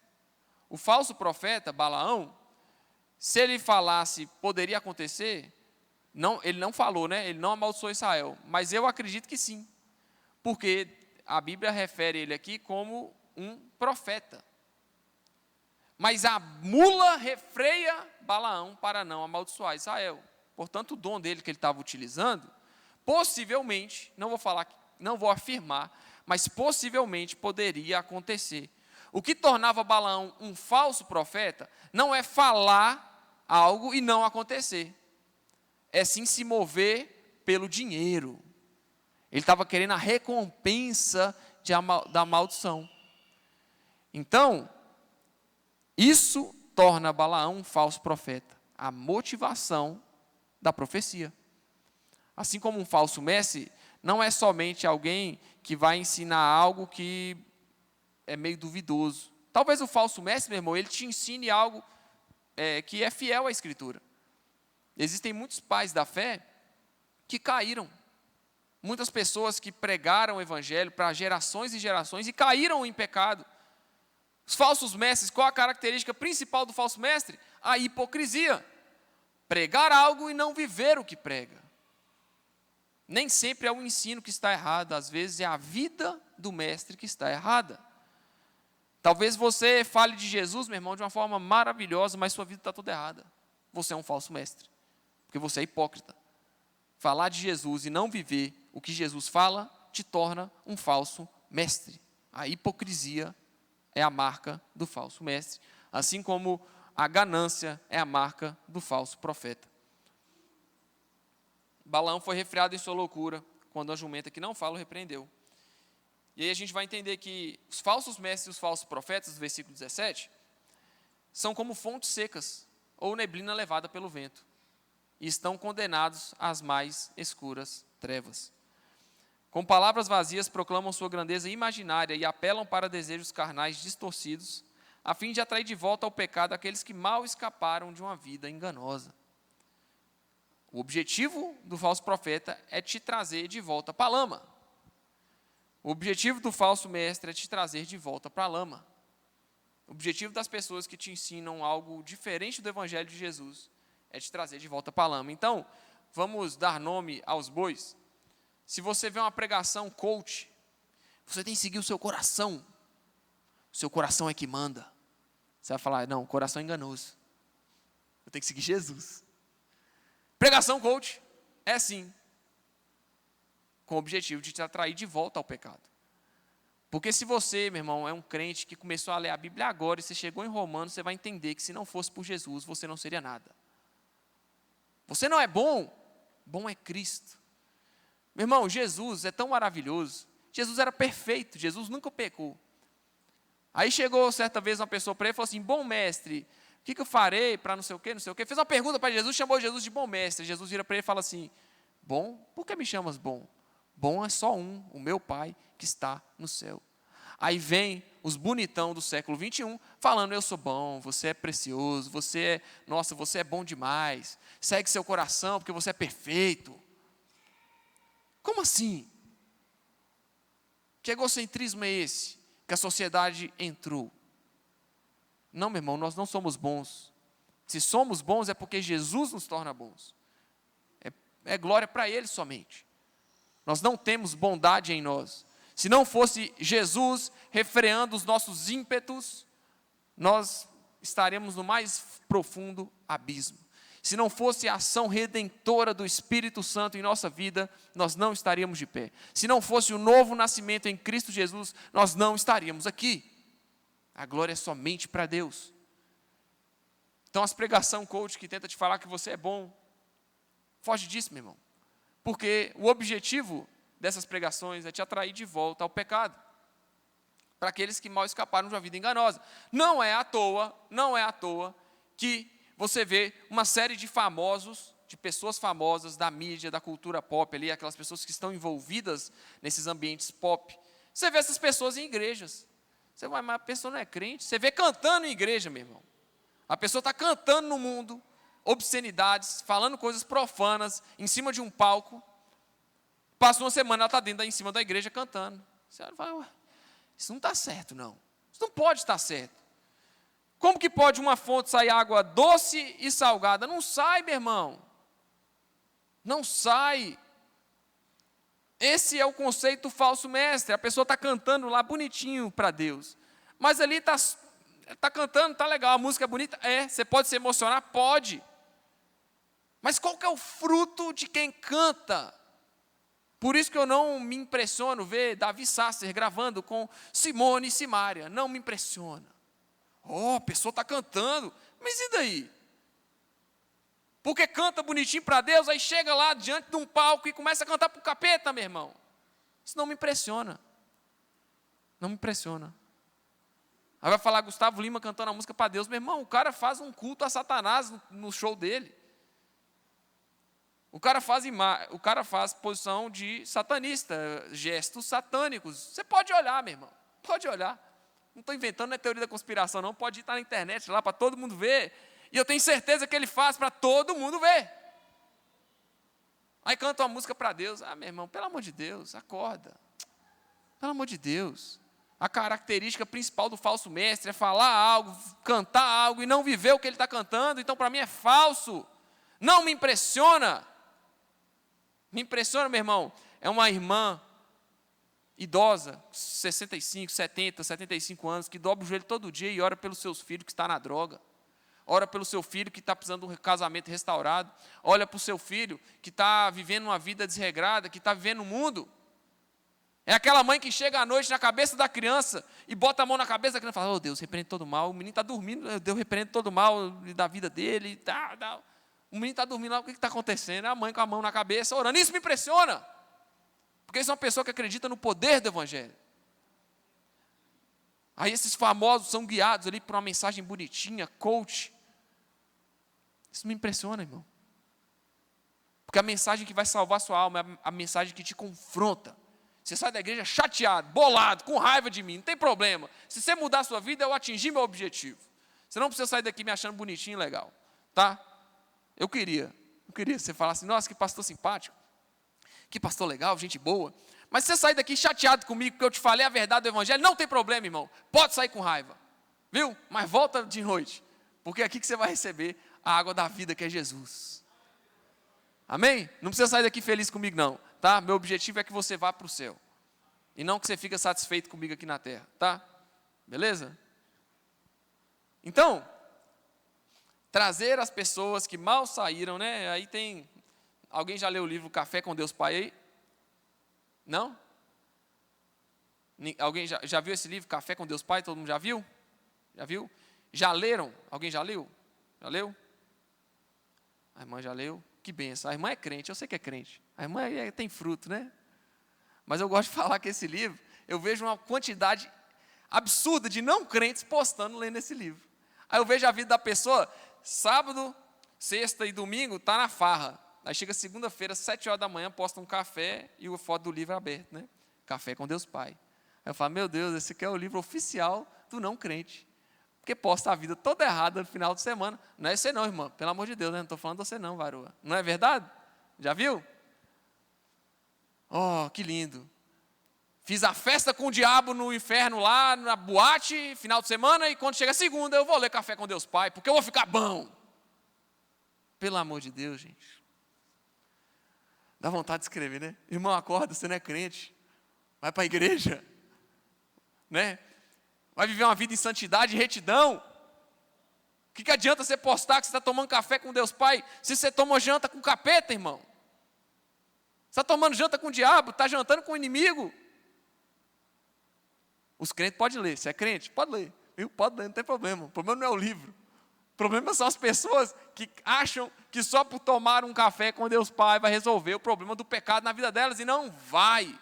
O falso profeta, Balaão, se ele falasse, poderia acontecer, não, ele não falou, né? Ele não amaldiçoou Israel, mas eu acredito que sim, porque a Bíblia refere ele aqui como um profeta. Mas a mula refreia Balaão para não amaldiçoar Israel. Portanto, o dom dele que ele estava utilizando, possivelmente, não vou afirmar, mas possivelmente poderia acontecer. O que tornava Balaão um falso profeta não é falar algo e não acontecer. É sim se mover pelo dinheiro. Ele estava querendo a recompensa da maldição. Então, isso torna Balaão um falso profeta. A motivação da profecia. Assim como um falso mestre, não é somente alguém que vai ensinar algo que é meio duvidoso. Talvez o falso mestre, meu irmão, ele te ensine algo que é fiel à Escritura. Existem muitos pais da fé que caíram. Muitas pessoas que pregaram o Evangelho para gerações e gerações e caíram em pecado. Os falsos mestres, qual a característica principal do falso mestre? A hipocrisia. Pregar algo e não viver o que prega. Nem sempre é o ensino que está errado, às vezes é a vida do mestre que está errada. Talvez você fale de Jesus, meu irmão, de uma forma maravilhosa, mas sua vida está toda errada. Você é um falso mestre, porque você é hipócrita. Falar de Jesus e não viver o que Jesus fala, te torna um falso mestre. A hipocrisia é a marca do falso mestre, assim como a ganância é a marca do falso profeta. Balaão foi refreado em sua loucura, quando a jumenta que não fala o repreendeu. E aí a gente vai entender que os falsos mestres e os falsos profetas, do versículo 17, são como fontes secas, ou neblina levada pelo vento, e estão condenados às mais escuras trevas. Com palavras vazias proclamam sua grandeza imaginária e apelam para desejos carnais distorcidos, a fim de atrair de volta ao pecado aqueles que mal escaparam de uma vida enganosa. O objetivo do falso profeta é te trazer de volta para a lama. O objetivo do falso mestre é te trazer de volta para a lama. O objetivo das pessoas que te ensinam algo diferente do Evangelho de Jesus é te trazer de volta para a lama. Então, vamos dar nome aos bois. Se você vê uma pregação coach, você tem que seguir o seu coração. O seu coração é que manda. Você vai falar, não, o coração é enganoso. Eu tenho que seguir Jesus. Pregação coach é sim, com o objetivo de te atrair de volta ao pecado. Porque se você, meu irmão, é um crente que começou a ler a Bíblia agora e você chegou em Romanos, você vai entender que se não fosse por Jesus, você não seria nada. Você não é bom, bom é Cristo. Meu irmão, Jesus é tão maravilhoso. Jesus era perfeito, Jesus nunca pecou. Aí chegou certa vez uma pessoa para ele e falou assim, bom mestre, o que eu farei para não sei o quê, não sei o quê. Fez uma pergunta para Jesus, chamou Jesus de bom mestre. Jesus vira para ele e fala assim, bom, por que me chamas bom? Bom é só um, o meu Pai que está no céu. Aí vem os bonitão do século 21 falando, eu sou bom, você é precioso, você é bom demais, segue seu coração porque você é perfeito. Como assim? Que egocentrismo é esse que a sociedade entrou? Não, meu irmão, nós não somos bons. Se somos bons é porque Jesus nos torna bons. É glória para Ele somente. Nós não temos bondade em nós. Se não fosse Jesus refreando os nossos ímpetos, nós estaremos no mais profundo abismo. Se não fosse a ação redentora do Espírito Santo em nossa vida, nós não estaríamos de pé. Se não fosse o novo nascimento em Cristo Jesus, nós não estaríamos aqui. A glória é somente para Deus. Então, as pregação coach que tenta te falar que você é bom, foge disso, meu irmão. Porque o objetivo dessas pregações é te atrair de volta ao pecado. Para aqueles que mal escaparam de uma vida enganosa. Não é à toa que você vê uma série de famosos, de pessoas famosas da mídia, da cultura pop ali, aquelas pessoas que estão envolvidas nesses ambientes pop. Você vê essas pessoas em igrejas. Você vai, mas a pessoa não é crente. Você vê cantando em igreja, meu irmão. A pessoa está cantando no mundo, obscenidades, falando coisas profanas, em cima de um palco. Passa uma semana, ela está dentro, em cima da igreja cantando. Você vai, ué, isso não está certo, não. Isso não pode estar certo. Como que pode uma fonte sair água doce e salgada? Não sai, meu irmão. Não sai. Esse é o conceito do falso mestre. A pessoa está cantando lá bonitinho para Deus. Mas ali está cantando, está legal, a música é bonita. Você pode se emocionar? Pode. Mas qual que é o fruto de quem canta? Por isso que eu não me impressiono ver Davi Sasser gravando com Simone e Simária. Não me impressiona. A pessoa está cantando. Mas e daí? Porque canta bonitinho para Deus, aí chega lá diante de um palco e começa a cantar para o capeta, meu irmão. Isso não me impressiona. Não me impressiona. Aí vai falar Gustavo Lima cantando a música para Deus. Meu irmão, o cara faz um culto a Satanás no show dele. O cara faz posição de satanista, gestos satânicos. Você pode olhar, meu irmão. Pode olhar. Não estou inventando, não é teoria da conspiração, não. Pode estar na internet lá para todo mundo ver. E eu tenho certeza que ele faz para todo mundo ver. Aí canta uma música para Deus. Meu irmão, pelo amor de Deus, acorda. Pelo amor de Deus. A característica principal do falso mestre é falar algo, cantar algo e não viver o que ele está cantando. Então, para mim, é falso. Não me impressiona. Me impressiona, meu irmão, é uma irmã idosa, 65, 70, 75 anos, que dobra o joelho todo dia e ora pelos seus filhos que estão na droga. Ora pelo seu filho que está precisando de um casamento restaurado. Olha para o seu filho que está vivendo uma vida desregrada, que está vivendo o mundo. É aquela mãe que chega à noite na cabeça da criança e bota a mão na cabeça da criança e fala, oh Deus, repreende todo mal. O menino está dormindo, Deus repreende todo mal da vida dele. O menino está dormindo lá, o que está acontecendo? É a mãe com a mão na cabeça orando. Isso me impressiona. Porque isso é uma pessoa que acredita no poder do Evangelho. Aí esses famosos são guiados ali por uma mensagem bonitinha, coach. Isso me impressiona, irmão. Porque a mensagem que vai salvar a sua alma é a mensagem que te confronta. Você sai da igreja chateado, bolado, com raiva de mim, não tem problema. Se você mudar a sua vida, eu atingi meu objetivo. Você não precisa sair daqui me achando bonitinho e legal. Tá? Eu queria que você falasse, nossa, que pastor simpático, que pastor legal, gente boa. Mas se você sair daqui chateado comigo, porque eu te falei a verdade do Evangelho, não tem problema, irmão. Pode sair com raiva, viu? Mas volta de noite, porque é aqui que você vai receber a água da vida, que é Jesus. Amém? Não precisa sair daqui feliz comigo, não. Tá? Meu objetivo é que você vá para o céu. E não que você fique satisfeito comigo aqui na terra. Tá? Beleza? Então, trazer as pessoas que mal saíram, né? Aí tem... Alguém já leu o livro Café com Deus Pai aí? Não? Alguém já viu esse livro, Café com Deus Pai? Todo mundo já viu? Já viu? Já leram? Alguém já leu? Já leu? A irmã já leu? Que benção. A irmã é crente, eu sei que é crente. A irmã tem fruto, né? Mas eu gosto de falar que esse livro, eu vejo uma quantidade absurda de não crentes postando, lendo esse livro. Aí eu vejo a vida da pessoa, sábado, sexta e domingo, está na farra. Aí chega segunda-feira, 7 horas da manhã, posta um café e a foto do livro aberto, né? Café com Deus Pai. Aí eu falo, meu Deus, esse aqui é o livro oficial do não crente. Porque posta a vida toda errada no final de semana. Não é você não, irmã, pelo amor de Deus, né? Não estou falando de você não, varoa. Não é verdade? Já viu? Oh, que lindo. Fiz a festa com o diabo no inferno lá, na boate, final de semana, e quando chega segunda, eu vou ler Café com Deus Pai, porque eu vou ficar bom. Pelo amor de Deus, gente. Dá vontade de escrever, né? Irmão, acorda, você não é crente. Vai para a igreja. Né? Vai viver uma vida em santidade e retidão. O que adianta você postar que você está tomando café com Deus Pai, se você toma janta com capeta, irmão? Você está tomando janta com o diabo, está jantando com o inimigo. Os crentes podem ler, se é crente, pode ler. Viu? Pode ler, não tem problema. O problema não é o livro. O problema são as pessoas que acham que só por tomar um café com Deus Pai vai resolver o problema do pecado na vida delas, e não vai.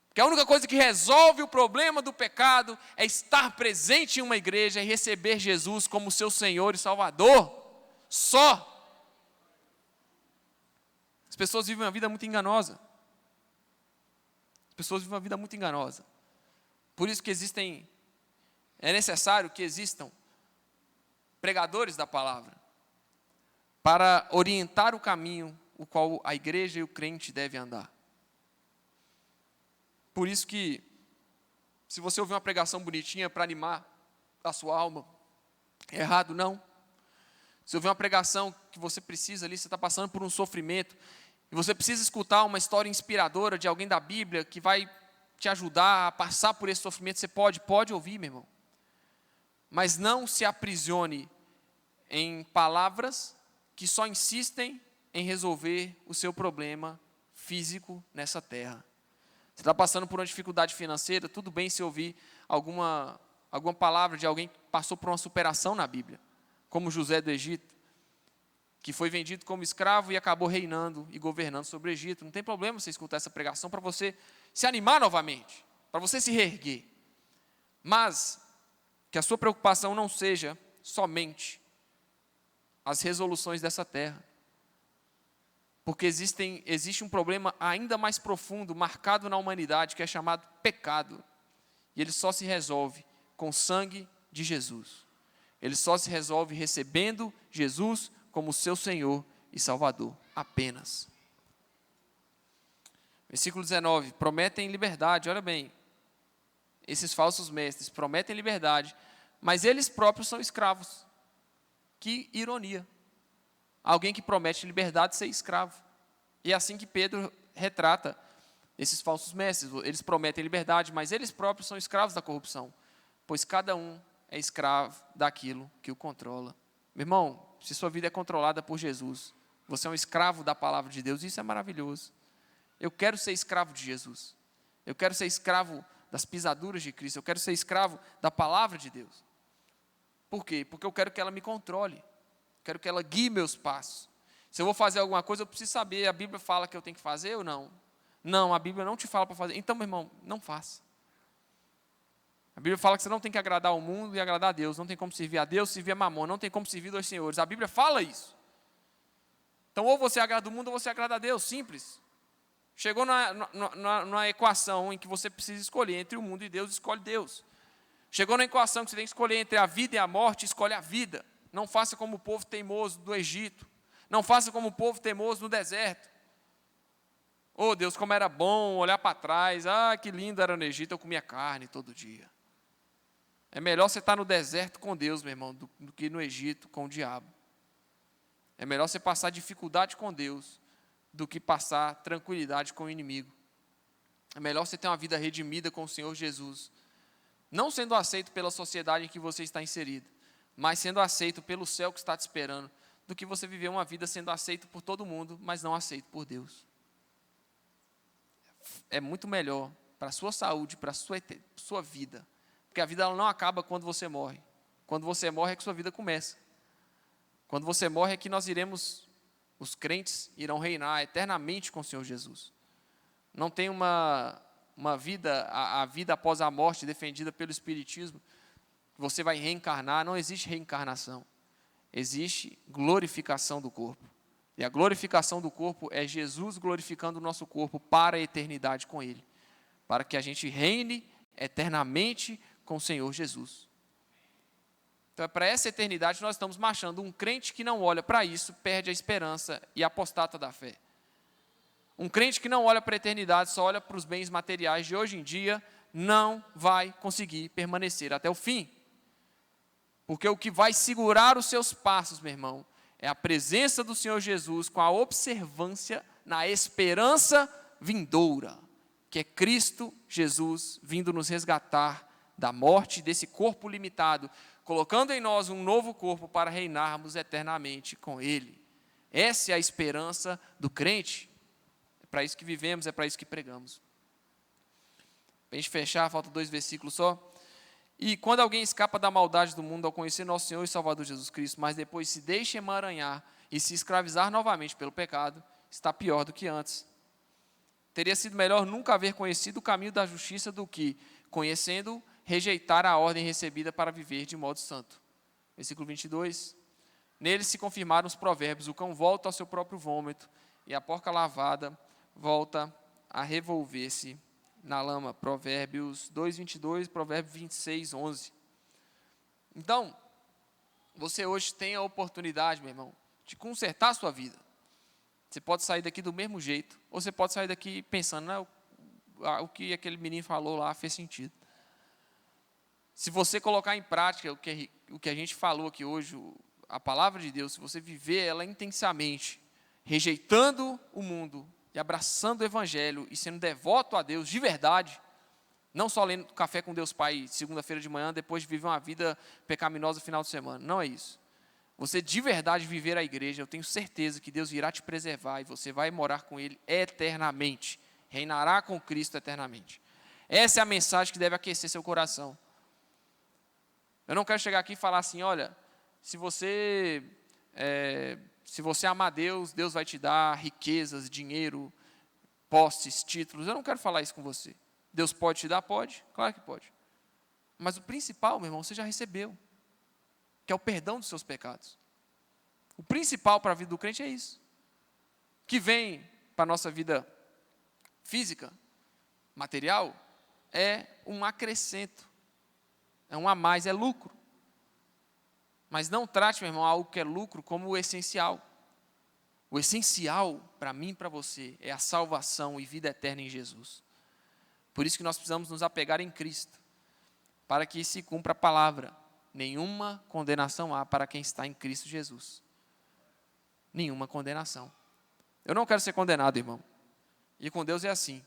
Porque a única coisa que resolve o problema do pecado é estar presente em uma igreja e receber Jesus como seu Senhor e Salvador. Só. As pessoas vivem uma vida muito enganosa. As pessoas vivem uma vida muito enganosa. Por isso que é necessário que existam pregadores da palavra para orientar o caminho o qual a igreja e o crente devem andar. Por isso que, se você ouvir uma pregação bonitinha para animar a sua alma, é errado, não. Se ouvir uma pregação que você precisa ali, você está passando por um sofrimento, e você precisa escutar uma história inspiradora de alguém da Bíblia que vai te ajudar a passar por esse sofrimento, você pode ouvir, meu irmão. Mas não se aprisione em palavras que só insistem em resolver o seu problema físico nessa terra. Você está passando por uma dificuldade financeira, tudo bem se ouvir alguma palavra de alguém que passou por uma superação na Bíblia, como José do Egito, que foi vendido como escravo e acabou reinando e governando sobre o Egito. Não tem problema você escutar essa pregação para você se animar novamente, para você se reerguer. Mas que a sua preocupação não seja somente as resoluções dessa terra. Porque existe um problema ainda mais profundo, marcado na humanidade, que é chamado pecado. E ele só se resolve com o sangue de Jesus. Ele só se resolve recebendo Jesus como seu Senhor e Salvador, apenas. Versículo 19, prometem liberdade, olha bem. Esses falsos mestres prometem liberdade, mas eles próprios são escravos. Que ironia. Alguém que promete liberdade ser escravo. E é assim que Pedro retrata esses falsos mestres. Eles prometem liberdade, mas eles próprios são escravos da corrupção, pois cada um é escravo daquilo que o controla. Meu irmão, se sua vida é controlada por Jesus, você é um escravo da palavra de Deus, isso é maravilhoso. Eu quero ser escravo de Jesus. Eu quero ser escravo das pisaduras de Cristo. Eu quero ser escravo da palavra de Deus. Por quê? Porque eu quero que ela me controle. Quero que ela guie meus passos. Se eu vou fazer alguma coisa, eu preciso saber, a Bíblia fala que eu tenho que fazer ou não? Não, a Bíblia não te fala para fazer. Então, meu irmão, não faça. A Bíblia fala que você não tem que agradar ao mundo e agradar a Deus. Não tem como servir a Deus, servir a Mamon. Não tem como servir dois senhores. A Bíblia fala isso. Então, ou você agrada o mundo ou você agrada a Deus. Simples. Chegou na equação em que você precisa escolher entre o mundo e Deus, escolhe Deus. Chegou na equação que você tem que escolher entre a vida e a morte, escolhe a vida. Não faça como o povo teimoso do Egito. Não faça como o povo teimoso no deserto. Oh, Deus, como era bom olhar para trás. Ah, que lindo era no Egito, eu comia carne todo dia. É melhor você estar no deserto com Deus, meu irmão, do que no Egito com o diabo. É melhor você passar dificuldade com Deus do que passar tranquilidade com o inimigo. É melhor você ter uma vida redimida com o Senhor Jesus, não sendo aceito pela sociedade em que você está inserido, mas sendo aceito pelo céu que está te esperando, do que você viver uma vida sendo aceito por todo mundo, mas não aceito por Deus. É muito melhor para a sua saúde, para a sua vida, porque a vida ela não acaba quando você morre. Quando você morre é que sua vida começa. Quando você morre é que os crentes irão reinar eternamente com o Senhor Jesus. Não tem uma uma vida, a vida após a morte defendida pelo Espiritismo, você vai reencarnar. Não existe reencarnação, existe glorificação do corpo. E a glorificação do corpo é Jesus glorificando o nosso corpo para a eternidade com Ele, para que a gente reine eternamente com o Senhor Jesus. Então, é para essa eternidade que nós estamos marchando. Um crente que não olha para isso perde a esperança e apostata da fé. Um crente que não olha para a eternidade, só olha para os bens materiais de hoje em dia, não vai conseguir permanecer até o fim. Porque o que vai segurar os seus passos, meu irmão, é a presença do Senhor Jesus com a observância na esperança vindoura, que é Cristo Jesus vindo nos resgatar da morte desse corpo limitado, colocando em nós um novo corpo para reinarmos eternamente com Ele. Essa é a esperança do crente. É para isso que vivemos, é para isso que pregamos. Para a gente fechar, falta 2 versículos só. E quando alguém escapa da maldade do mundo ao conhecer nosso Senhor e Salvador Jesus Cristo, mas depois se deixa emaranhar e se escravizar novamente pelo pecado, está pior do que antes. Teria sido melhor nunca haver conhecido o caminho da justiça do que, conhecendo, rejeitar a ordem recebida para viver de modo santo. Versículo 22. Neles se confirmaram os provérbios: o cão volta ao seu próprio vômito e a porca lavada volta a revolver-se na lama. Provérbios 2:22, Provérbios 26:11. Então, você hoje tem a oportunidade, meu irmão, de consertar a sua vida. Você pode sair daqui do mesmo jeito, ou você pode sair daqui pensando, não, o que aquele menino falou lá fez sentido. Se você colocar em prática o que a gente falou aqui hoje, a palavra de Deus, se você viver ela intensamente, rejeitando o mundo e abraçando o Evangelho e sendo devoto a Deus de verdade, não só lendo Café com Deus Pai segunda-feira de manhã, depois de viver uma vida pecaminosa no final de semana, não é isso. Você de verdade viver a igreja, eu tenho certeza que Deus irá te preservar e você vai morar com Ele eternamente, reinará com Cristo eternamente. Essa é a mensagem que deve aquecer seu coração. Eu não quero chegar aqui e falar assim, olha, se você amar Deus, Deus vai te dar riquezas, dinheiro, posses, títulos. Eu não quero falar isso com você. Deus pode te dar? Pode, claro que pode. Mas o principal, meu irmão, você já recebeu, que é o perdão dos seus pecados. O principal para a vida do crente é isso. Que vem para a nossa vida física, material, é um acrescento. É um a mais, é lucro. Mas não trate, meu irmão, algo que é lucro como o essencial. O essencial para mim e para você é a salvação e vida eterna em Jesus. Por isso que nós precisamos nos apegar em Cristo, para que se cumpra a palavra. Nenhuma condenação há para quem está em Cristo Jesus. Nenhuma condenação. Eu não quero ser condenado, irmão. E com Deus é assim.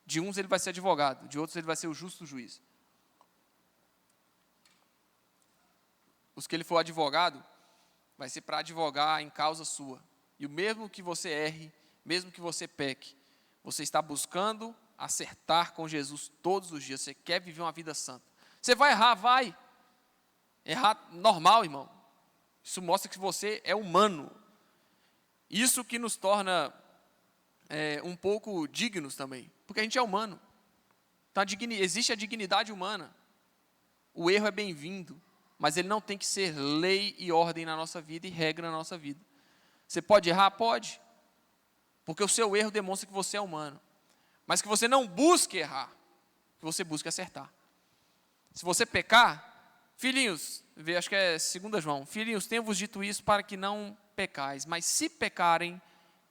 De uns ele vai ser advogado, de outros ele vai ser o justo juiz. Os que ele for advogado, vai ser para advogar em causa sua. E o mesmo que você erre, mesmo que você peque, você está buscando acertar com Jesus todos os dias. Você quer viver uma vida santa. Você vai errar, vai. Errar normal, irmão. Isso mostra que você é humano. Isso que nos torna um pouco dignos também. Porque a gente é humano. Então, existe a dignidade humana. O erro é bem-vindo. Mas ele não tem que ser lei e ordem na nossa vida e regra na nossa vida. Você pode errar? Pode. Porque o seu erro demonstra que você é humano. Mas que você não busque errar. Que você busque acertar. Se você pecar, filhinhos, acho que é 2 João, filhinhos, tenho-vos dito isso para que não pecais. Mas se pecarem,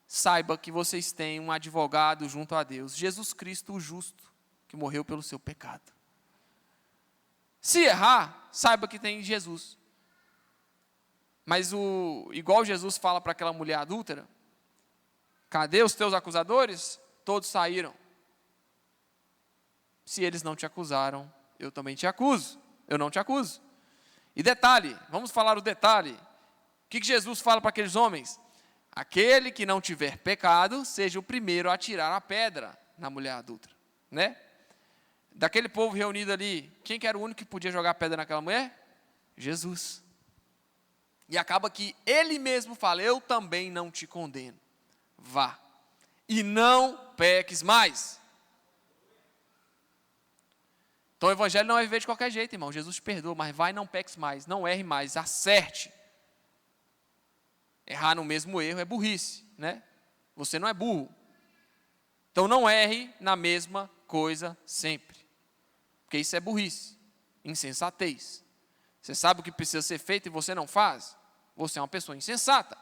saiba que vocês têm um advogado junto a Deus, Jesus Cristo, o justo, que morreu pelo seu pecado. Se errar, saiba que tem Jesus. Mas igual Jesus fala para aquela mulher adúltera, cadê os teus acusadores? Todos saíram. Se eles não te acusaram, eu também te acuso. Eu não te acuso. E detalhe, vamos falar o detalhe. O que Jesus fala para aqueles homens? Aquele que não tiver pecado, seja o primeiro a tirar a pedra na mulher adúltera. Né? Daquele povo reunido ali, quem que era o único que podia jogar pedra naquela mulher? Jesus. E acaba que ele mesmo fala, eu também não te condeno. Vá. E não peques mais. Então o evangelho não é viver de qualquer jeito, irmão. Jesus te perdoa, mas vai e não peques mais, não erre mais, acerte. Errar no mesmo erro é burrice, né? Você não é burro. Então não erre na mesma coisa sempre. Porque isso é burrice, insensatez. Você sabe o que precisa ser feito e você não faz? Você é uma pessoa insensata.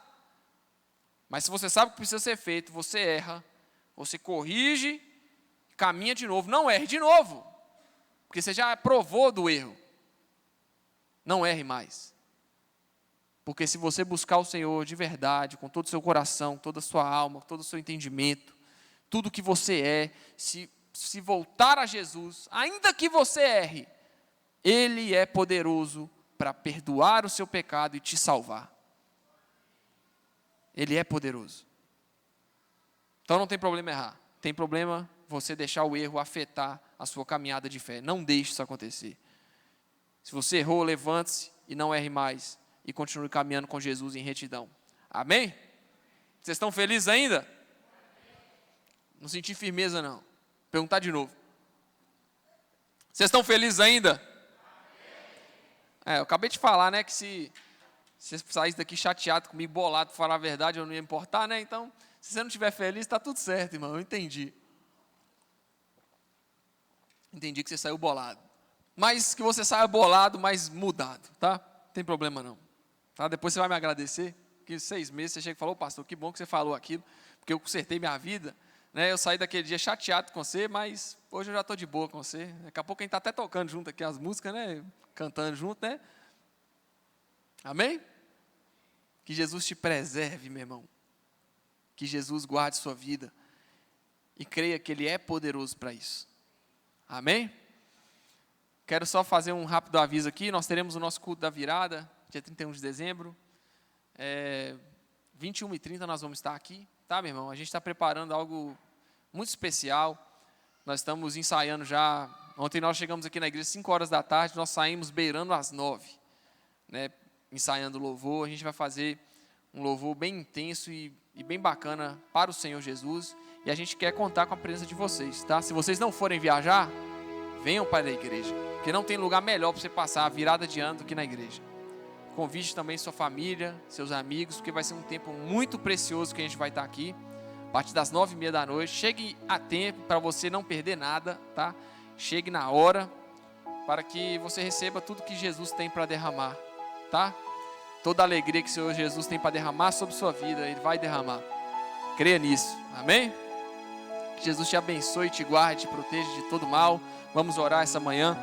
Mas se você sabe o que precisa ser feito, você erra, você corrige, caminha de novo. Não erre de novo, porque você já provou do erro. Não erre mais. Porque se você buscar o Senhor de verdade, com todo o seu coração, toda a sua alma, todo o seu entendimento, tudo que você é, se voltar a Jesus, ainda que você erre, Ele é poderoso para perdoar o seu pecado e te salvar. Ele é poderoso. Então não tem problema errar. Tem problema você deixar o erro afetar a sua caminhada de fé. Não deixe isso acontecer. Se você errou, levante-se e não erre mais. E continue caminhando com Jesus em retidão. Amém? Vocês estão felizes ainda? Não senti firmeza não. Vou perguntar de novo. Vocês estão felizes ainda? Eu acabei de falar, né, que se você saísse daqui chateado comigo, bolado, para falar a verdade, eu não ia importar, né? Então, se você não estiver feliz, está tudo certo, irmão. Eu entendi. Entendi que você saiu bolado. Mas que você saia bolado, mas mudado, tá? Não tem problema não. Tá? Depois você vai me agradecer, que 6 meses você chega e falou, pastor, que bom que você falou aquilo, porque eu consertei minha vida. Né? Eu saí daquele dia chateado com você, mas hoje eu já estou de boa com você. Daqui a pouco a gente está até tocando junto aqui as músicas, né? Cantando junto, né? Amém? Que Jesus te preserve, meu irmão. Que Jesus guarde sua vida. E creia que Ele é poderoso para isso. Amém? Quero só fazer um rápido aviso aqui. Nós teremos o nosso culto da virada, dia 31 de dezembro. 21h30 nós vamos estar aqui. Tá, meu irmão? A gente está preparando algo muito especial. Nós estamos ensaiando já. Ontem nós chegamos aqui na igreja às 5 horas da tarde. Nós saímos beirando às 9. Né? Ensaiando louvor. A gente vai fazer um louvor bem intenso e bem bacana para o Senhor Jesus. E a gente quer contar com a presença de vocês. Tá? Se vocês não forem viajar, venham para a igreja. Porque não tem lugar melhor para você passar a virada de ano do que na igreja. Convide também sua família, seus amigos, porque vai ser um tempo muito precioso que a gente vai estar aqui. A partir das 9h30 da noite. Chegue a tempo para você não perder nada, tá? Chegue na hora para que você receba tudo que Jesus tem para derramar, tá? Toda a alegria que o Senhor Jesus tem para derramar sobre sua vida, Ele vai derramar. Creia nisso, amém? Que Jesus te abençoe, te guarde, te proteja de todo mal. Vamos orar essa manhã.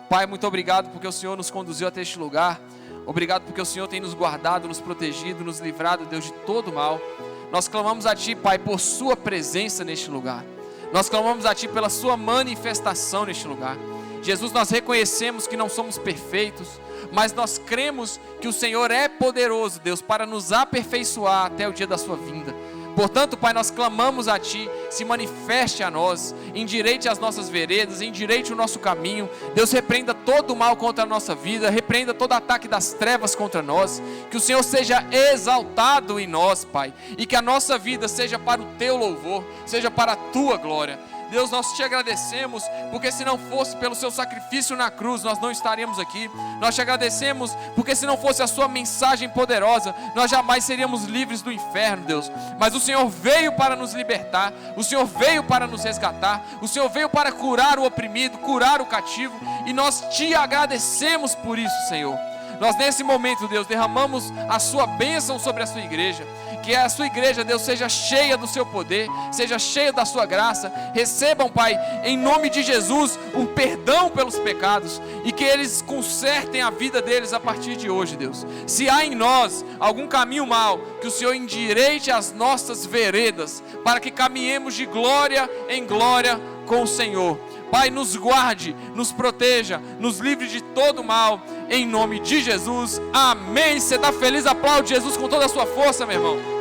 Pai, muito obrigado porque o Senhor nos conduziu até este lugar. Obrigado porque o Senhor tem nos guardado, nos protegido, nos livrado, Deus, de todo mal. Nós clamamos a Ti, Pai, por Sua presença neste lugar. Nós clamamos a Ti pela Sua manifestação neste lugar. Jesus, nós reconhecemos que não somos perfeitos, mas nós cremos que o Senhor é poderoso, Deus, para nos aperfeiçoar até o dia da Sua vinda. Portanto, Pai, nós clamamos a Ti, se manifeste a nós, endireite as nossas veredas, endireite o nosso caminho. Deus, repreenda todo o mal contra a nossa vida, repreenda todo ataque das trevas contra nós, que o Senhor seja exaltado em nós, Pai, e que a nossa vida seja para o Teu louvor, seja para a Tua glória. Deus, nós te agradecemos, porque se não fosse pelo seu sacrifício na cruz, nós não estaríamos aqui. Nós te agradecemos, porque se não fosse a sua mensagem poderosa, nós jamais seríamos livres do inferno, Deus. Mas o Senhor veio para nos libertar, o Senhor veio para nos resgatar, o Senhor veio para curar o oprimido, curar o cativo, e nós te agradecemos por isso, Senhor. Nós nesse momento, Deus, derramamos a sua bênção sobre a sua igreja. Que a sua igreja, Deus, seja cheia do seu poder, seja cheia da sua graça. Recebam, Pai, em nome de Jesus, o perdão pelos pecados, e que eles consertem a vida deles a partir de hoje, Deus. Se há em nós algum caminho mau, que o Senhor endireite as nossas veredas, para que caminhemos de glória em glória com o Senhor. Pai, nos guarde, nos proteja, nos livre de todo mal, em nome de Jesus, amém. Você está feliz? Aplaude Jesus com toda a sua força, meu irmão.